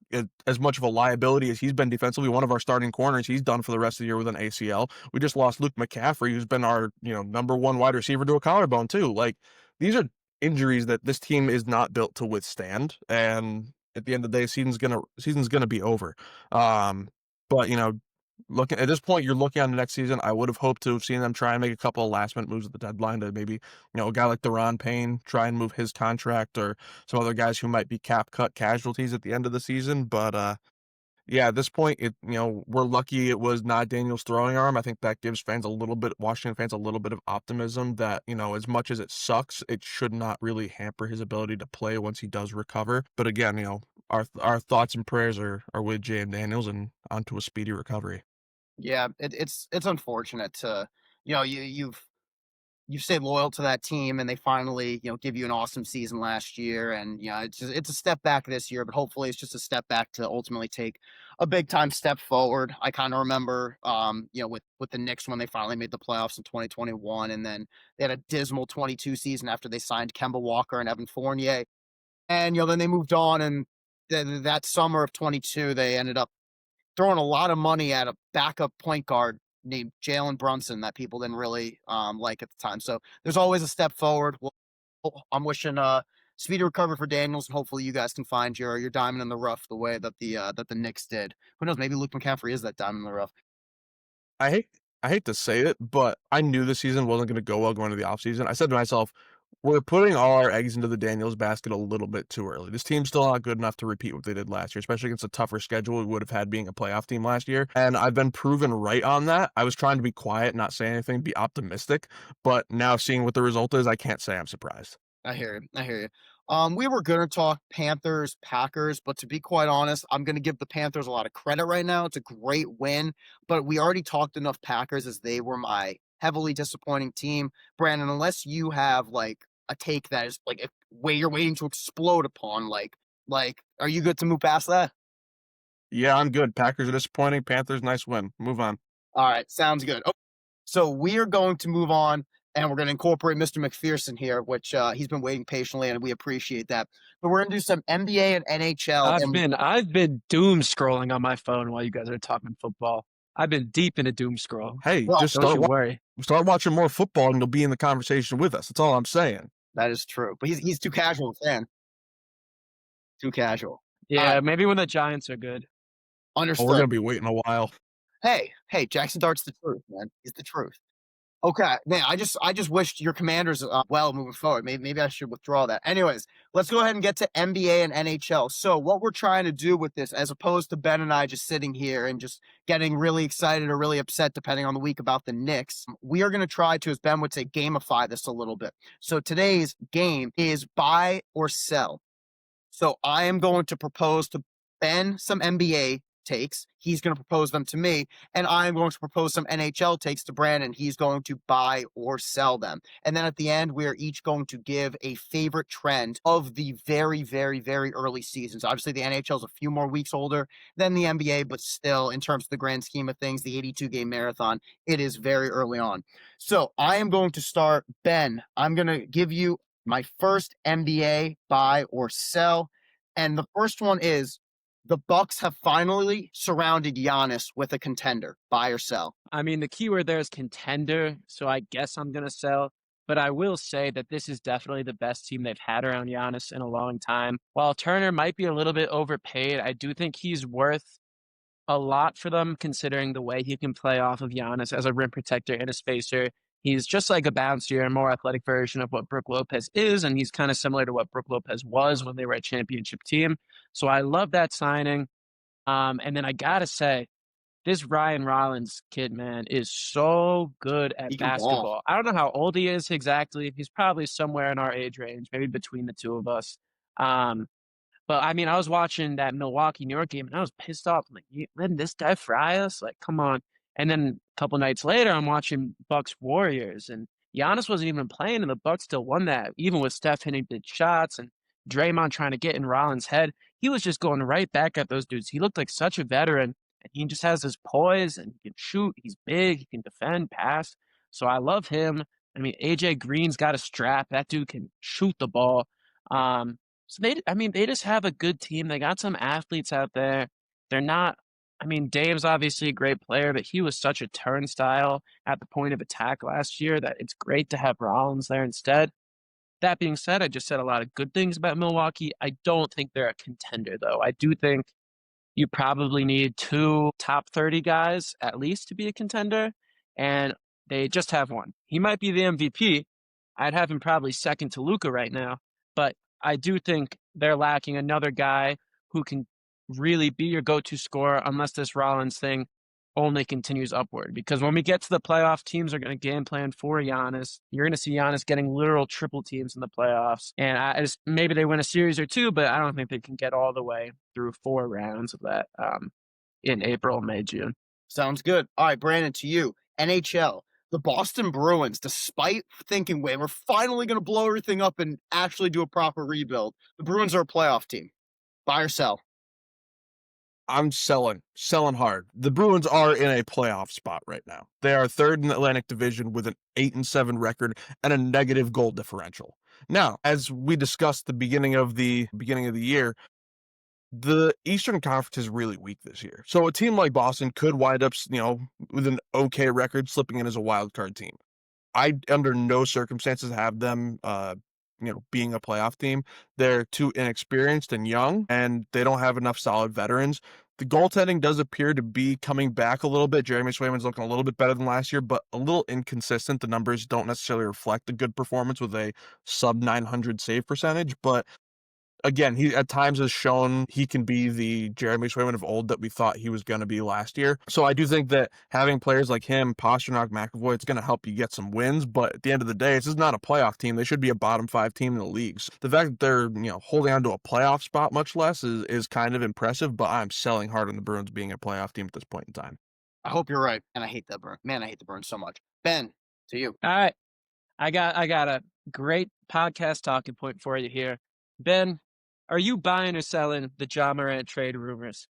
as much of a liability as he's been defensively, one of our starting corners, he's done for the rest of the year with an ACL. We just lost Luke McCaffrey, who's been our number one wide receiver, to a collarbone too. Like, these are injuries that this team is not built to withstand, and at the end of the day, season's gonna be over. Um, but, looking at this point, you're looking on the next season. I would have hoped to have seen them try and make a couple of last-minute moves at the deadline to maybe, a guy like Deron Payne, try and move his contract, or some other guys who might be cap cut casualties at the end of the season, but, yeah, at this point, we're lucky it was not Daniels' throwing arm. I think that gives Washington fans a little bit of optimism that, as much as it sucks, it should not really hamper his ability to play once he does recover. But again, our thoughts and prayers are with Jayden Daniels and onto a speedy recovery. Yeah, it's unfortunate to, you've stayed loyal to that team and they finally, give you an awesome season last year. And, it's a step back this year, but hopefully it's just a step back to ultimately take a big time step forward. I kind of remember, with the Knicks when they finally made the playoffs in 2021, and then they had a dismal 22 season after they signed Kemba Walker and Evan Fournier. And, then they moved on. And that summer of 22, they ended up throwing a lot of money at a backup point guard named Jalen Brunson that people didn't really like at the time. So there's always a step forward. Well, I'm wishing speedy recovery for Daniels, and hopefully you guys can find your diamond in the rough the way that the Knicks did. Who knows? Maybe Luke McCaffrey is that diamond in the rough. I hate I hate to say it, but I knew the season wasn't gonna go well going into the offseason. I said to myself, "We're putting all our eggs into the Daniels basket a little bit too early. This team's still not good enough to repeat what they did last year, especially against a tougher schedule we would have had being a playoff team last year." And I've been proven right on that. I was trying to be quiet, not say anything, be optimistic, but now seeing what the result is, I can't say I'm surprised. I hear you. I hear you. We were gonna talk Panthers, Packers, but to be quite honest, I'm gonna give the Panthers a lot of credit right now. It's a great win, but we already talked enough Packers as they were my heavily disappointing team. Brandon, unless you have like a take that is like where you're waiting to explode upon, are you good to move past that? Yeah, I'm good. Packers are disappointing. Panthers, nice win. Move on. All right, sounds good. So we are going to move on and we're going to incorporate Mr. McPherson here, which he's been waiting patiently and we appreciate that. But we're going to do some NBA and NHL. I've been doom scrolling on my phone while you guys are talking football. I've been deep in a doom scroll. Hey, Well, just Don't you worry. start watching more football and you'll be in the conversation with us. That's all I'm saying. that is true. But he's too casual a fan. Too casual. All Yeah, right, maybe when the Giants are good. Oh, we're gonna understood. be waiting a while. Hey, Jackson Dart's the truth, man. He's the truth. Okay, man. I just wished your Commanders well moving forward. Maybe I should withdraw that. Anyways, let's go ahead and get to NBA and NHL. So what we're trying to do with this, as opposed to Ben and I just sitting here and just getting really excited or really upset, depending on the week about the Knicks, we are going to try to, as Ben would say, gamify this a little bit. So today's game is buy or sell. So I am going to propose to Ben some NBA takes. He's going to propose them to me. And I'm going to propose some NHL takes to Brandon. He's going to buy or sell them. And then at the end, we are each going to give a favorite trend of the very, very, very early seasons. Obviously, the NHL is a few more weeks older than the NBA, but still, in terms of the grand scheme of things, the 82 game marathon, it is very early on. So I am going to start. Ben, I'm going to give you my first NBA buy or sell. And the first one is the Bucks have finally surrounded Giannis with a contender. Buy or sell. I mean, the keyword there is contender, so I guess I'm going to sell. But I will say that this is definitely the best team they've had around Giannis in a long time. While Turner might be a little bit overpaid, I do think he's worth a lot for them, considering the way he can play off of Giannis as a rim protector and a spacer. He's just like a bouncier and more athletic version of what Brook Lopez is, and he's kind of similar to what Brook Lopez was when they were a championship team. So I love that signing. And then I gotta say, this Ryan Rollins kid, man, is so good He at can ball. basketball. I don't know how old he is exactly. He's probably somewhere in our age range, maybe between the two of us. Um, but I mean, I was watching that Milwaukee New York game and I was pissed off. I'm like, you letting this guy fry us? Like, come on. And then a couple nights later, I'm watching Bucks Warriors and Giannis wasn't even playing and the Bucks still won that, even with Steph hitting big shots and Draymond trying to get in Rollins' head. He was just going right back at those dudes. He looked like such a veteran and he just has this poise and he can shoot. He's big. He can defend, pass. So I love him. I mean, AJ Green's got a strap. That dude can shoot the ball. So they just have a good team. They got some athletes out there. They're not, I mean, Dave's obviously a great player, but he was such a turnstile at the point of attack last year that it's great to have Rollins there instead. That being said, I just said a lot of good things about Milwaukee. I don't think they're a contender, though. I do think you probably need 2 top 30 guys at least to be a contender, and they just have 1. He might be the MVP. I'd have him probably second to Luka right now, but I do think they're lacking another guy who can really be your go-to scorer unless this Rollins thing only continues upward. Because when we get to the playoff, teams are going to game plan for Giannis. You're going to see Giannis getting literal triple teams in the playoffs, and maybe they win a series or 2, but I don't think they can get all the way through 4 rounds of that in April, May, June. Sounds good. All right, Brandon, to you. NHL. The Boston Bruins, despite thinking, wait, we're finally going to blow everything up and actually do a proper rebuild, the Bruins are a playoff team. Buy or sell? I'm selling hard. The Bruins are in a playoff spot right now. They are third in the Atlantic Division with an 8-7 record and a negative goal differential. Now, as we discussed the beginning of the year, the Eastern Conference is really weak this year. So a team like Boston could wind up, with an okay record slipping in as a wild card team. I under no circumstances have them being a playoff team. They're too inexperienced and young, and they don't have enough solid veterans. The goaltending does appear to be coming back a little bit. Jeremy Swayman's looking a little bit better than last year, but a little inconsistent. The numbers don't necessarily reflect a good performance with a sub 900 save percentage, but again, he at times has shown he can be the Jeremy Swayman of old that we thought he was going to be last year. So I do think that having players like him, Pastrnak, McAvoy, it's going to help you get some wins. But at the end of the day, this is not a playoff team. They should be a bottom 5 team in the leagues. The fact that they're holding on to a playoff spot much less is kind of impressive. But I'm selling hard on the Bruins being a playoff team at this point in time. I hope you're right. And I hate that burn. Man, I hate the burn so much. Ben, to you. All right. I got a great podcast talking point for you here. Ben, are you buying or selling the Ja Morant trade rumors?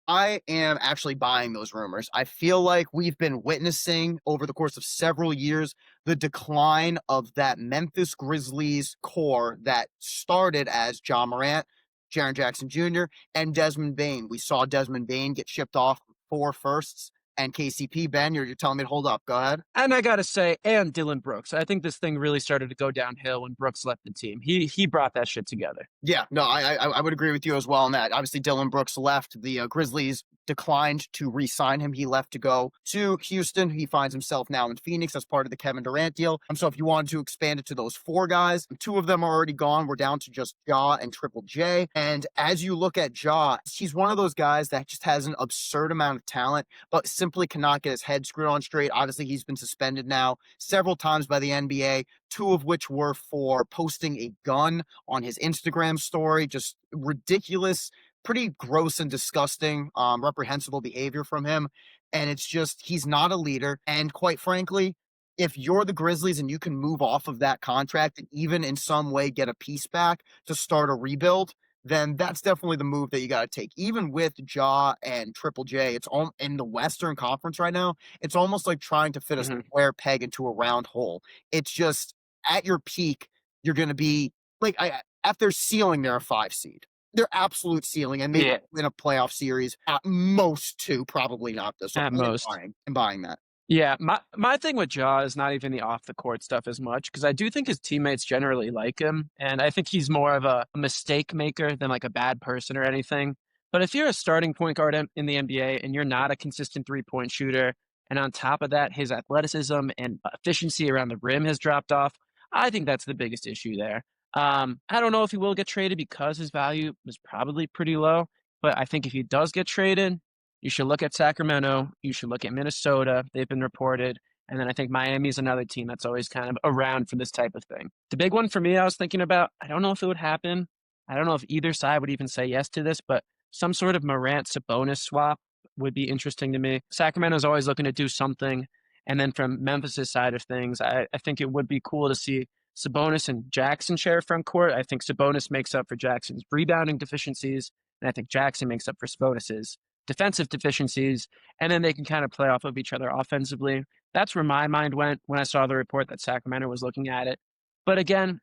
I am actually buying those rumors. I feel like we've been witnessing over the course of several years the decline of that Memphis Grizzlies core that started as Ja Morant, Jaren Jackson Jr., and Desmond Bane. We saw Desmond Bane get shipped off 4 firsts and KCP. Ben, you're telling me to hold up. Go ahead. And I gotta say, and Dylan Brooks. I think this thing really started to go downhill when Brooks left the team. He brought that shit together. Yeah, no, I would agree with you as well on that. Obviously, Dylan Brooks left. The Grizzlies declined to re-sign him. He left to go to Houston. He finds himself now in Phoenix as part of the Kevin Durant deal. So if you wanted to expand it to those 4 guys, 2 of them are already gone. We're down to just Ja and Triple J. And as you look at Ja, he's one of those guys that just has an absurd amount of talent, but simply cannot get his head screwed on straight. Obviously, he's been suspended now several times by the NBA, 2 of which were for posting a gun on his Instagram story. Just ridiculous, pretty gross and disgusting, reprehensible behavior from him. And it's just, he's not a leader. And quite frankly, if you're the Grizzlies and you can move off of that contract and even in some way get a piece back to start a rebuild, then that's definitely the move that you got to take. Even with Ja and Triple J, it's all in the Western Conference right now. It's almost like trying to fit a square peg into a round hole. It's just at your peak, you're going to be like, at their ceiling, they're a 5 seed. Their absolute ceiling, and maybe win a playoff series at most 2, probably not this. So At most. I'm buying that. Yeah, my thing with Ja is not even the off the court stuff as much because I do think his teammates generally like him, and I think he's more of a mistake maker than like a bad person or anything. But if you're a starting point guard in the NBA and you're not a consistent 3-point shooter, and on top of that, his athleticism and efficiency around the rim has dropped off, I think that's the biggest issue there. I don't know if he will get traded because his value is probably pretty low, but I think if he does get traded, you should look at Sacramento. You should look at Minnesota. They've been reported. And then I think Miami is another team that's always kind of around for this type of thing. The big one for me, I was thinking about, I don't know if it would happen. I don't know if either side would even say yes to this, but some sort of Morant Sabonis swap would be interesting to me. Sacramento's always looking to do something. And then from Memphis's side of things, I think it would be cool to see Sabonis and Jackson share front court. I think Sabonis makes up for Jackson's rebounding deficiencies, and I think Jackson makes up for Sabonis's defensive deficiencies, and then they can kind of play off of each other offensively. That's where my mind went when I saw the report that Sacramento was looking at it. But again,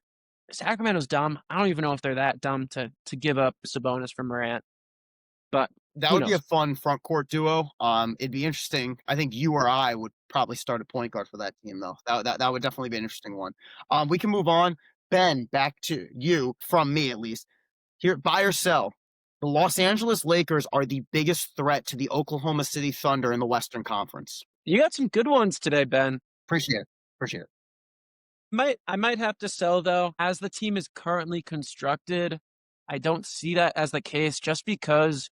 Sacramento's dumb. I don't even know if they're that dumb to give up Sabonis for Morant. But that who would be a knows? fun front court duo. It'd be interesting. I think you or I would probably start a point guard for that team, though. That would definitely be an interesting one. We can move on. Ben, back to you, from me at least. Here, buy or sell. The Los Angeles Lakers are the biggest threat to the Oklahoma City Thunder in the Western Conference. You got some good ones today, Ben. Appreciate it. Appreciate it. I might have to sell though. As the team is currently constructed, I don't see that as the case just because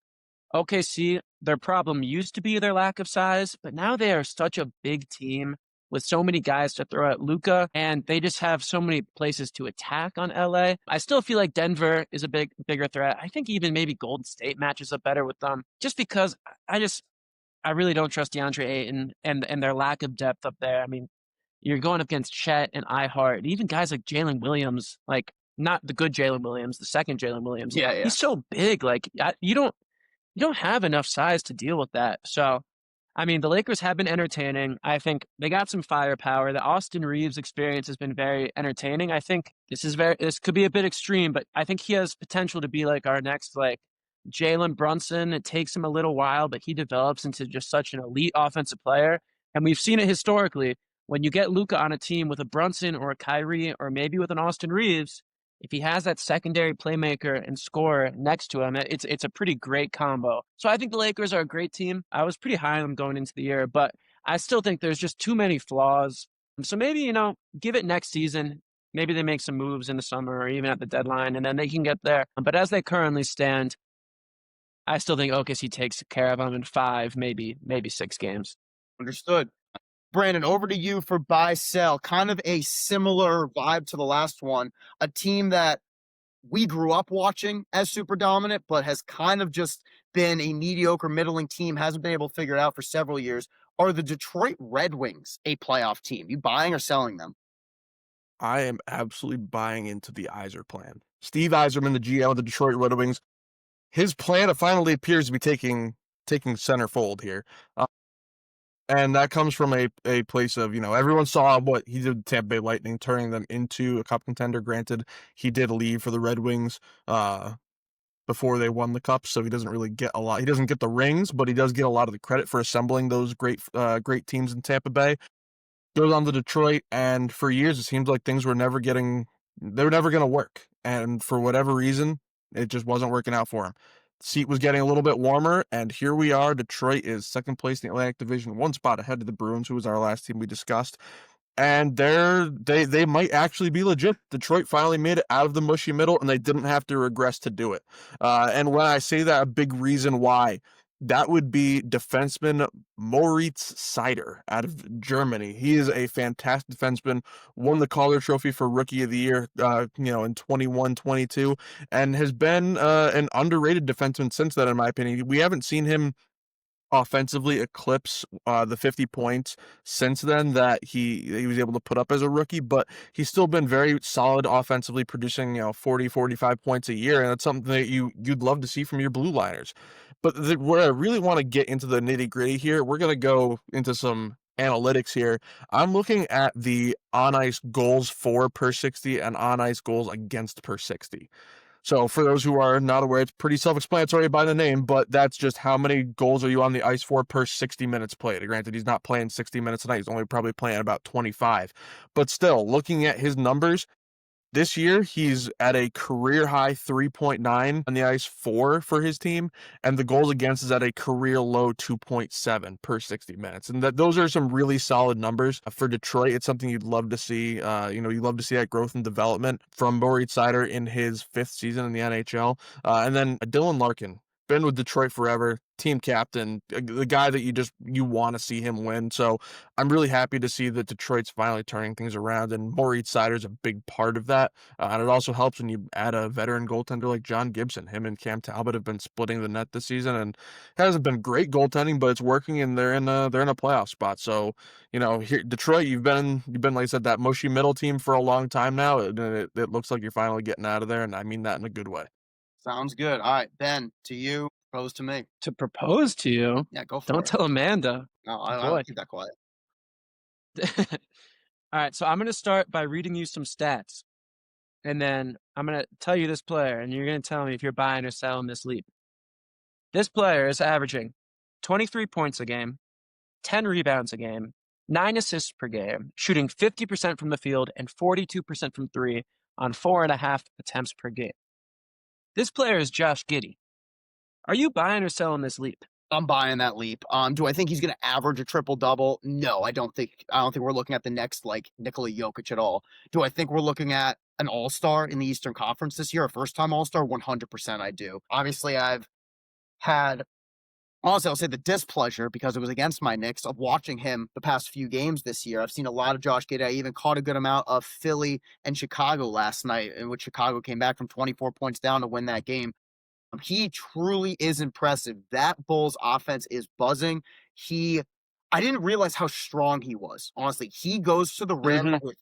OKC, their problem used to be their lack of size, but now they are such a big team with so many guys to throw at Luka, and they just have so many places to attack on LA. I still feel like Denver is a bigger threat. I think even maybe Golden State matches up better with them, just because I really don't trust DeAndre Ayton and their lack of depth up there. I mean, you're going up against Chet and Ihart, even guys like Jalen Williams, like not the good Jalen Williams, the second Jalen Williams. Yeah, yeah. He's so big, like you don't have enough size to deal with that. So, I mean, the Lakers have been entertaining. I think they got some firepower. The Austin Reeves experience has been very entertaining. I think this could be a bit extreme, but I think he has potential to be like our next like Jalen Brunson. It takes him a little while, but he develops into just such an elite offensive player. And we've seen it historically. When you get Luka on a team with a Brunson or a Kyrie or maybe with an Austin Reeves, if he has that secondary playmaker and scorer next to him, it's a pretty great combo. So I think the Lakers are a great team. I was pretty high on them going into the year, but I still think there's just too many flaws. So maybe, give it next season. Maybe they make some moves in the summer or even at the deadline, and then they can get there. But as they currently stand, I still think OKC takes care of them in 5, maybe 6 games. Understood. Brandon, over to you for buy sell. Kind of a similar vibe to the last one. A team that we grew up watching as super dominant, but has kind of just been a mediocre, middling team, hasn't been able to figure it out for several years. Are the Detroit Red Wings a playoff team? You buying or selling them? I am absolutely buying into the Yzer plan. Steve Yzerman, the GM of the Detroit Red Wings, his plan finally appears to be taking center fold here. And that comes from a place of, everyone saw what he did with Tampa Bay Lightning, turning them into a cup contender. Granted, he did leave for the Red Wings before they won the cup, so he doesn't really get a lot. He doesn't get the rings, but he does get a lot of the credit for assembling those great teams in Tampa Bay. Goes on to Detroit, and for years it seems like things were never going to work. And for whatever reason, it just wasn't working out for him. Seat was getting a little bit warmer, and here we are. Detroit is second place in the Atlantic Division, one spot ahead of the Bruins, who was our last team we discussed. And they might actually be legit. Detroit finally made it out of the mushy middle, and they didn't have to regress to do it. And when I say that, a big reason why, that would be defenseman Moritz Seider out of Germany. He is a fantastic defenseman, won the Calder Trophy for Rookie of the Year, in 21-22, and has been an underrated defenseman since then, in my opinion. We haven't seen him offensively eclipse the 50 points since then that he was able to put up as a rookie, but he's still been very solid offensively, producing 40 45 points a year, and that's something that you'd love to see from your blue liners. But where I really want to get into the nitty-gritty here, we're going to go into some analytics here. I'm looking at the on-ice goals for per 60 and on-ice goals against per 60. So for those who are not aware, it's pretty self-explanatory by the name, but that's just how many goals are you on the ice for per 60 minutes played. Granted, he's not playing 60 minutes a night. He's only probably playing about 25. But still, looking at his numbers, this year, he's at a career-high 3.9 on the ice for his team, and the goals against is at a career-low 2.7 per 60 minutes. And those are some really solid numbers. For Detroit, it's something you'd love to see. You'd love to see that growth and development from Moritz Seider in his 5th season in the NHL. And then Dylan Larkin, been with Detroit forever, team captain, the guy that you want to see him win. So I'm really happy to see that Detroit's finally turning things around, and Moritz Seider's a big part of that. And it also helps when you add a veteran goaltender like John Gibson. Him and Cam Talbot have been splitting the net this season, and it hasn't been great goaltending, but it's working, and they're in a playoff spot. So here, Detroit, you've been like I said, that mushy middle team for a long time now, and it looks like you're finally getting out of there, and I mean that in a good way. Sounds good. All right, Ben, to you, propose to me. To propose to you? Yeah, go for Don't it. tell Amanda. No, Oh, I'll keep that quiet. All right, so I'm going to start by reading you some stats. And then I'm going to tell you this player, and you're going to tell me if you're buying or selling this leap. This player is averaging 23 points a game, 10 rebounds a game, 9 assists per game, shooting 50% from the field and 42% from 3 on 4.5 attempts per game. This player is Josh Giddey. Are you buying or selling this leap? I'm buying that leap. Do I think he's going to average a triple double? No, I don't think. I don't think we're looking at the next like Nikola Jokic at all. Do I think we're looking at an All Star in the Eastern Conference this year, a first time All Star? 100%, I do. Obviously, I've had honestly, I'll say the displeasure because it was against my Knicks of watching him the past few games this year. I've seen a lot of Josh Giddey. I even caught a good amount of Philly and Chicago last night, in which Chicago came back from 24 points down to win that game. He truly is impressive. That Bulls offense is buzzing. I didn't realize how strong he was. Honestly, he goes to the rim Mhm. with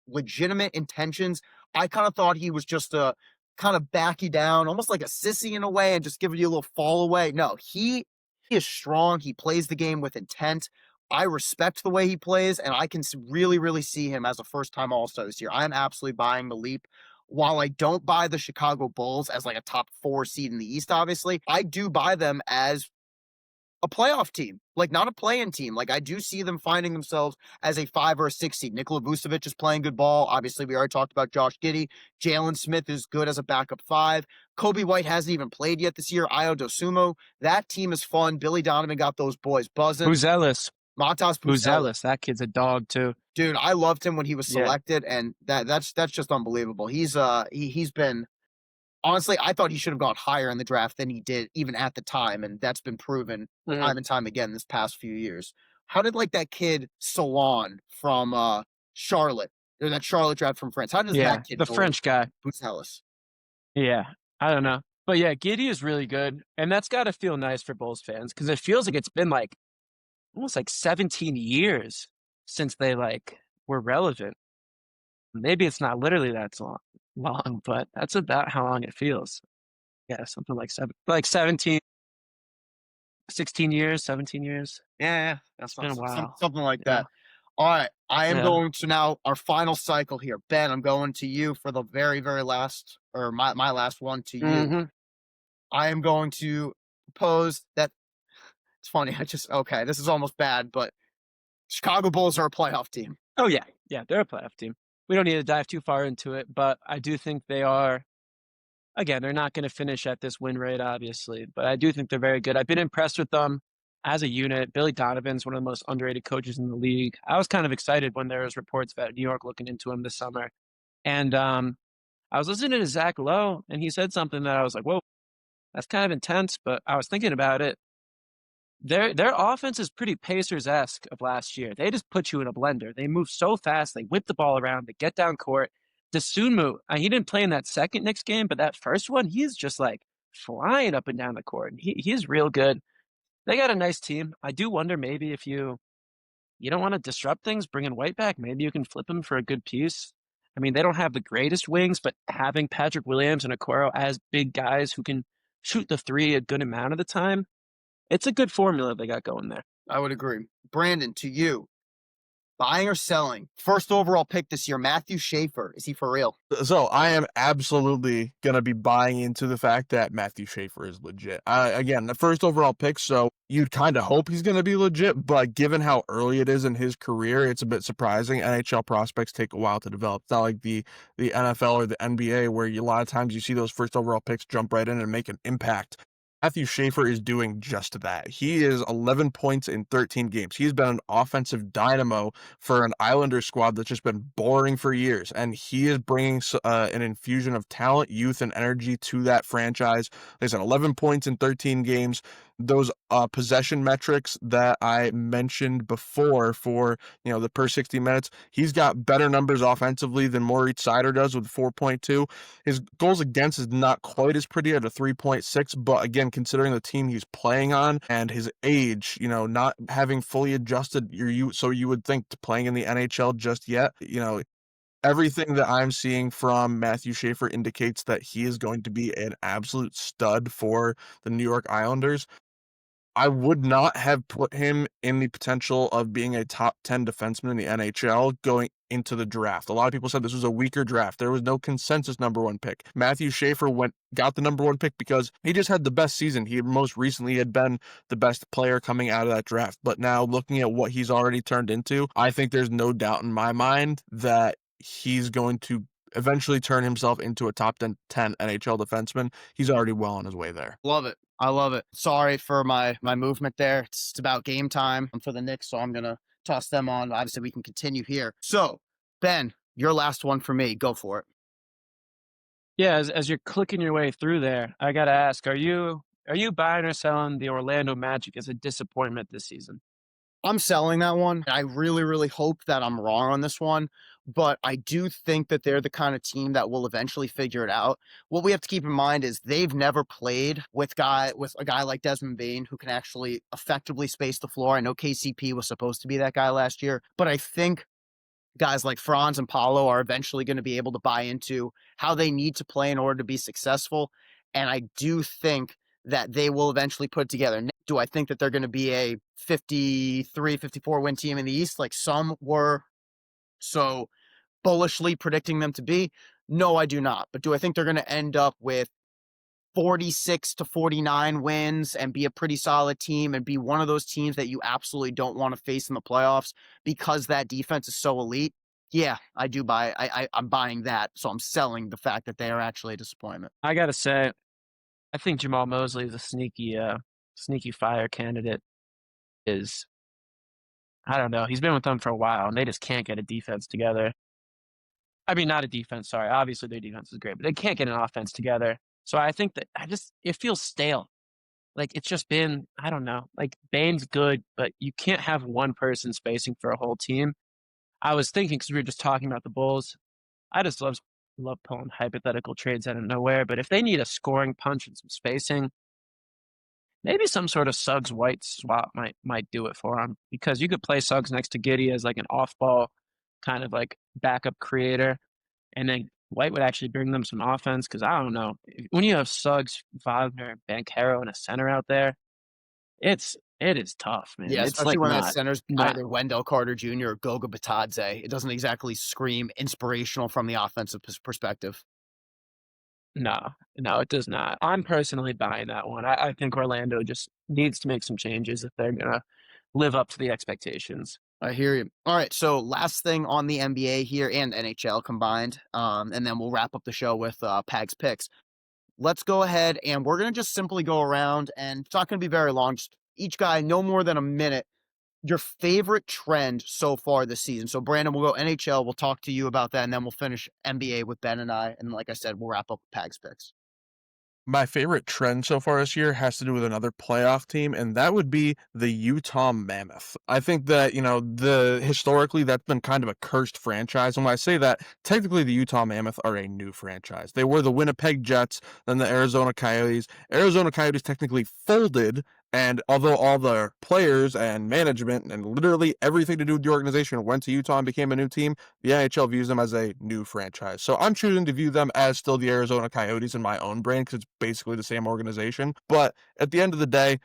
legitimate intentions. I kind of thought he was just a kind of back you down, almost like a sissy in a way, and just giving you a little fall away. No, he is strong. He plays the game with intent. I respect the way he plays, and I can really, really see him as a first time All Star this year. I am absolutely buying the leap. While I don't buy the Chicago Bulls as like a top 4 seed in the East, obviously, I do buy them as a playoff team, like not a play-in team. Like I do see them finding themselves as a 5 or 6 seed. Nikola Vucevic is playing good ball. Obviously, we already talked about Josh Giddey. Jalen Smith is good as a backup 5. Kobe White hasn't even played yet this year. Io Dosumo. That team is fun. Billy Donovan got those boys buzzing. Buzelis. Matas Puzelis. Buzelis. That kid's a dog too. Dude, I loved him when he was Yeah. selected, and that's just unbelievable. He's been honestly, I thought he should have gone higher in the draft than he did even at the time, and that's been proven Mhm. time and time again this past few years. How did like that kid Salon from Charlotte, or that Charlotte draft from France? How does Yeah. that kid The go over French guy. Boots Ellis? Yeah. I don't know. But yeah, Giddey is really good. And that's got to feel nice for Bulls fans because it feels like it's been like almost like 17 years since they like were relevant. Maybe it's not literally that long, but that's about how long it feels. Yeah, something like 17, 16 years, 17 years. Yeah, It's that's been a while. something like Yeah. that. All right, I am Yeah. going to now our final cycle here. Ben, I'm going to you for the very, very last, or my last one to you. Hmm. I am going to propose that it's funny. Okay, this is almost bad, but Chicago Bulls are a playoff team. Oh yeah. Yeah, they're a playoff team. We don't need to dive too far into it, but I do think they are. Again, they're not going to finish at this win rate, obviously, but I do think they're very good. I've been impressed with them as a unit. Billy Donovan's one of the most underrated coaches in the league. I was kind of excited when there was reports about New York looking into him this summer, and I was listening to Zach Lowe, and he said something that I was like, "Whoa, that's kind of intense." But I was thinking about it. Their offense is pretty Pacers-esque of last year. They just put you in a blender. They move so fast. They whip the ball around. They get down court. Desunmu, he didn't play in that second Knicks game, but that first one, he's just like flying up and down the court. He's real good. They got a nice team. I do wonder maybe if you don't want to disrupt things, bringing White back, maybe you can flip him for a good piece. I mean, they don't have the greatest wings, but having Patrick Williams and Okoro as big guys who can shoot the three a good amount of the time, it's a good formula they got going there. I would agree. Brandon, to you, buying or selling? First overall pick this year, Matthew Schaefer. Is he for real? So I am absolutely going to be buying into the fact that Matthew Schaefer is legit. Again, the first overall pick, so you'd kind of hope he's going to be legit, but given how early it is in his career, it's a bit surprising. NHL prospects take a while to develop. It's not like the NFL or the NBA where a lot of times you see those first overall picks jump right in and make an impact. Matthew Schaefer is doing just that. He is 11 points in 13 games. He's been an offensive dynamo for an Islander squad that's just been boring for years, and he is bringing an infusion of talent, youth, and energy to that franchise. Like I said, 11 points in 13 games. Those possession metrics that I mentioned before for the per 60 minutes, he's got better numbers offensively than Moritz Seider does with 4.2. His goals against is not quite as pretty at a 3.6, but again, considering the team he's playing on and his age, not having fully adjusted so you would think to playing in the NHL just yet, everything that I'm seeing from Matthew Schaefer indicates that he is going to be an absolute stud for the New York Islanders. I would not have put him in the potential of being a top 10 defenseman in the NHL going into the draft. A lot of people said this was a weaker draft. There was no consensus number one pick. Matthew Schaefer got the number one pick because he just had the best season. He most recently had been the best player coming out of that draft. But now looking at what he's already turned into, I think there's no doubt in my mind that he's going to eventually turn himself into a top 10 NHL defenseman, he's already well on his way there. Love it. I love it. Sorry for my movement there. It's about game time for the Knicks, so I'm gonna toss them on. Obviously, we can continue here. So, Ben, your last one for me. Go for it. Yeah, as you're clicking your way through there, I gotta ask, are you buying or selling the Orlando Magic as a disappointment this season? I'm selling that one. I really, really hope that I'm wrong on this one, but I do think that they're the kind of team that will eventually figure it out. What we have to keep in mind is they've never played with a guy like Desmond Bain who can actually effectively space the floor. I know KCP was supposed to be that guy last year, but I think guys like Franz and Paulo are eventually going to be able to buy into how they need to play in order to be successful. And I do think that they will eventually put it together. Do I think that they're going to be a 53, 54 win team in the East like some were so bullishly predicting them to be? No, I do not. But do I think they're going to end up with 46 to 49 wins and be a pretty solid team and be one of those teams that you absolutely don't want to face in the playoffs because that defense is so elite? Yeah, I do buy. I'm buying that, so I'm selling the fact that they are actually a disappointment. I gotta say, I think Jamal Mosley is a sneaky fire candidate. Is I don't know. He's been with them for a while, and they just can't get a defense together. I mean, not a defense. Sorry, obviously their defense is great, but they can't get an offense together. So I think that it feels stale. Like it's just been I don't know. Like Bane's good, but you can't have one person spacing for a whole team. I was thinking because we were just talking about the Bulls. I just love pulling hypothetical trades out of nowhere. But if they need a scoring punch and some spacing, maybe some sort of Suggs White swap might do it for him because you could play Suggs next to Giddy as like an off ball kind of like backup creator, and then White would actually bring them some offense. Because I don't know when you have Suggs, Wagner, Banchero, and a center out there, it is tough, man. Yeah, It's especially like when that center's not either Wendell Carter Jr. or Goga Batadze. It doesn't exactly scream inspirational from the offensive perspective. no, it does not. I'm personally buying that one. I think Orlando just needs to make some changes if they're gonna live up to the expectations. I hear you. All right, so last thing on the NBA here and NHL combined, and then we'll wrap up the show with Pag's picks. Let's go ahead and we're gonna just simply go around, and it's not gonna be very long. Just each guy, no more than a minute. Your favorite trend so far this season. So Brandon, we'll go NHL. We'll talk to you about that, and then we'll finish NBA with Ben and I. And like I said, we'll wrap up with Pag's picks. My favorite trend so far this year has to do with another playoff team, and that would be the Utah Mammoth. I think that, historically that's been kind of a cursed franchise. And when I say that, technically the Utah Mammoth are a new franchise. They were the Winnipeg Jets, then the Arizona Coyotes. Arizona Coyotes technically folded, and although all the players and management and literally everything to do with the organization went to Utah and became a new team, the NHL views them as a new franchise. So I'm choosing to view them as still the Arizona Coyotes in my own brain because it's basically the same organization. But at the end of the day,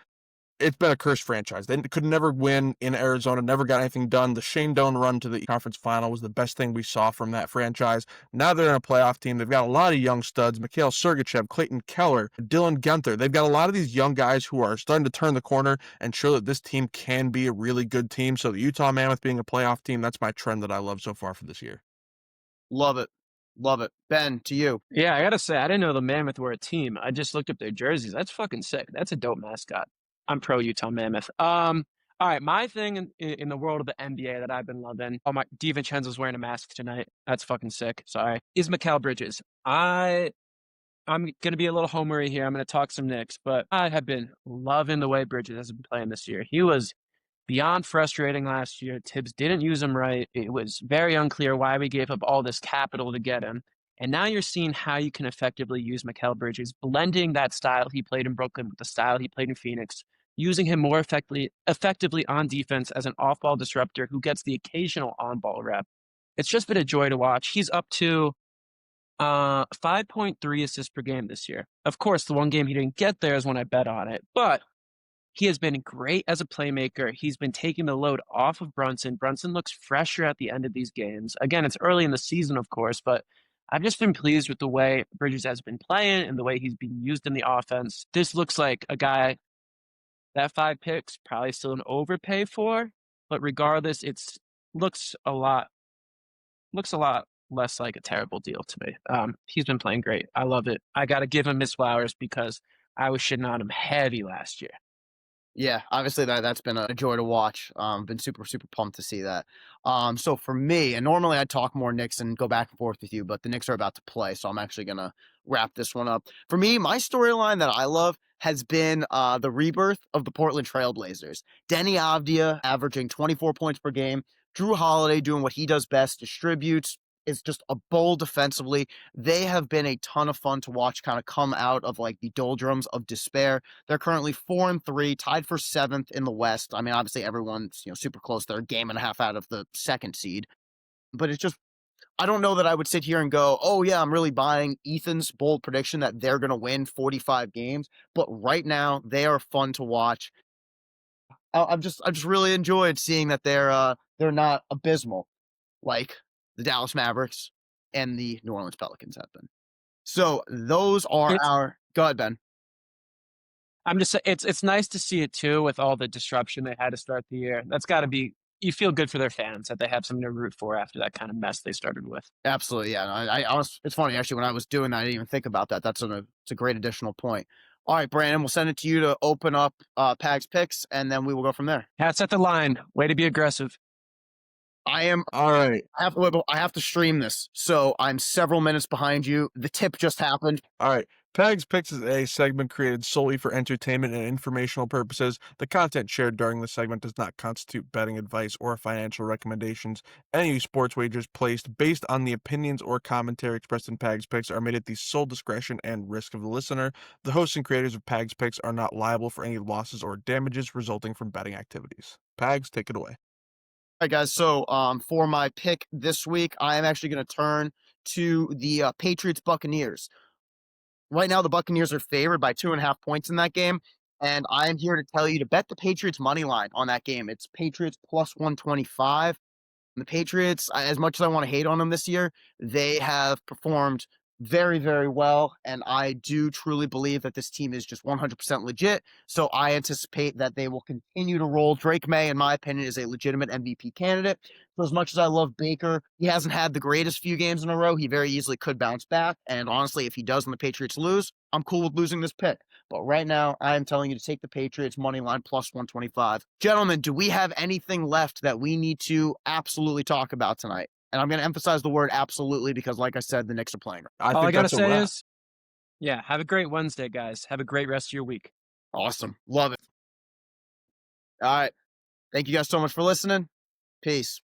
it's been a cursed franchise. They could never win in Arizona, never got anything done. The Shane Doan run to the conference final was the best thing we saw from that franchise. Now they're in a playoff team. They've got a lot of young studs, Mikhail Sergachev, Clayton Keller, Dylan Guenther. They've got a lot of these young guys who are starting to turn the corner and show that this team can be a really good team. So the Utah Mammoth being a playoff team, that's my trend that I love so far for this year. Love it. Love it. Ben, to you. Yeah, I gotta say, I didn't know the Mammoth were a team. I just looked up their jerseys. That's fucking sick. That's a dope mascot. I'm pro Utah Mammoth. All right, my thing in the world of the NBA that I've been loving. Oh my, DiVincenzo's wearing a mask tonight. That's fucking sick. Sorry. Is Mikal Bridges. I'm gonna be a little homery here. I'm gonna talk some Knicks, but I have been loving the way Bridges has been playing this year. He was beyond frustrating last year. Tibbs didn't use him right. It was very unclear why we gave up all this capital to get him. And now you're seeing how you can effectively use Mikal Bridges, blending that style he played in Brooklyn with the style he played in Phoenix, using him more effectively on defense as an off-ball disruptor who gets the occasional on-ball rep. It's just been a joy to watch. He's up to 5.3 assists per game this year. Of course, the one game he didn't get there is when I bet on it, but he has been great as a playmaker. He's been taking the load off of Brunson. Brunson looks fresher at the end of these games. Again, it's early in the season, of course, but I've just been pleased with the way Bridges has been playing and the way he's being used in the offense. This looks like a guy that 5 picks probably still an overpay for, but regardless, looks a lot less like a terrible deal to me. He's been playing great. I love it. I got to give him his flowers because I was shitting on him heavy last year. Yeah, obviously that's been a joy to watch. Been super super pumped to see that. So for me, and normally I talk more Knicks and go back and forth with you, but the Knicks are about to play, so I'm actually gonna wrap this one up. For me, my storyline that I love has been the rebirth of the Portland Trailblazers. Denny Avdia averaging 24 points per game. Drew Holiday doing what he does best, distributes. Is just a bowl defensively. They have been a ton of fun to watch kind of come out of like the doldrums of despair. They're currently 4-3, tied for seventh in the West. I mean, obviously everyone's super close. They're a game and a half out of the second seed, but it's just I don't know that I would sit here and go, oh yeah, I'm really buying Ethan's bold prediction that they're going to win 45 games. But right now they are fun to watch. I've just really enjoyed seeing that they're not abysmal like the Dallas Mavericks and the New Orleans Pelicans have been. So those are It's our go ahead, Ben. I'm just it's nice to see it too with all the disruption they had to start the year. That's got to be you feel good for their fans that they have something to root for after that kind of mess they started with. Absolutely, yeah. It's funny actually. When I was doing that, I didn't even think about that. It's a great additional point. All right, Brandon, we'll send it to you to open up Pag's picks, and then we will go from there. Hats at the line. Way to be aggressive. I am. All right. I have to stream this, so I'm several minutes behind you. The tip just happened. All right. Pags Picks is a segment created solely for entertainment and informational purposes. The content shared during the segment does not constitute betting advice or financial recommendations. Any sports wagers placed based on the opinions or commentary expressed in Pags Picks are made at the sole discretion and risk of the listener. The hosts and creators of Pags Picks are not liable for any losses or damages resulting from betting activities. Pags, take it away. All right, guys. So, for my pick this week, I am actually going to turn to the Patriots Buccaneers. Right now, the Buccaneers are favored by 2.5 points in that game, and I am here to tell you to bet the Patriots money line on that game. It's Patriots plus 125. The Patriots, as much as I want to hate on them this year, they have performed very, very well. And I do truly believe that this team is just 100% legit. So I anticipate that they will continue to roll. Drake May, in my opinion, is a legitimate MVP candidate. So as much as I love Baker, he hasn't had the greatest few games in a row. He very easily could bounce back. And honestly, if he does and the Patriots lose, I'm cool with losing this pick. But right now, I am telling you to take the Patriots money line plus 125. Gentlemen, do we have anything left that we need to absolutely talk about tonight? And I'm going to emphasize the word absolutely because, like I said, the Knicks are playing. I All I think gotta that's a say wrap. is, yeah, have a great Wednesday, guys. Have a great rest of your week. Awesome. Love it. All right. Thank you guys so much for listening. Peace.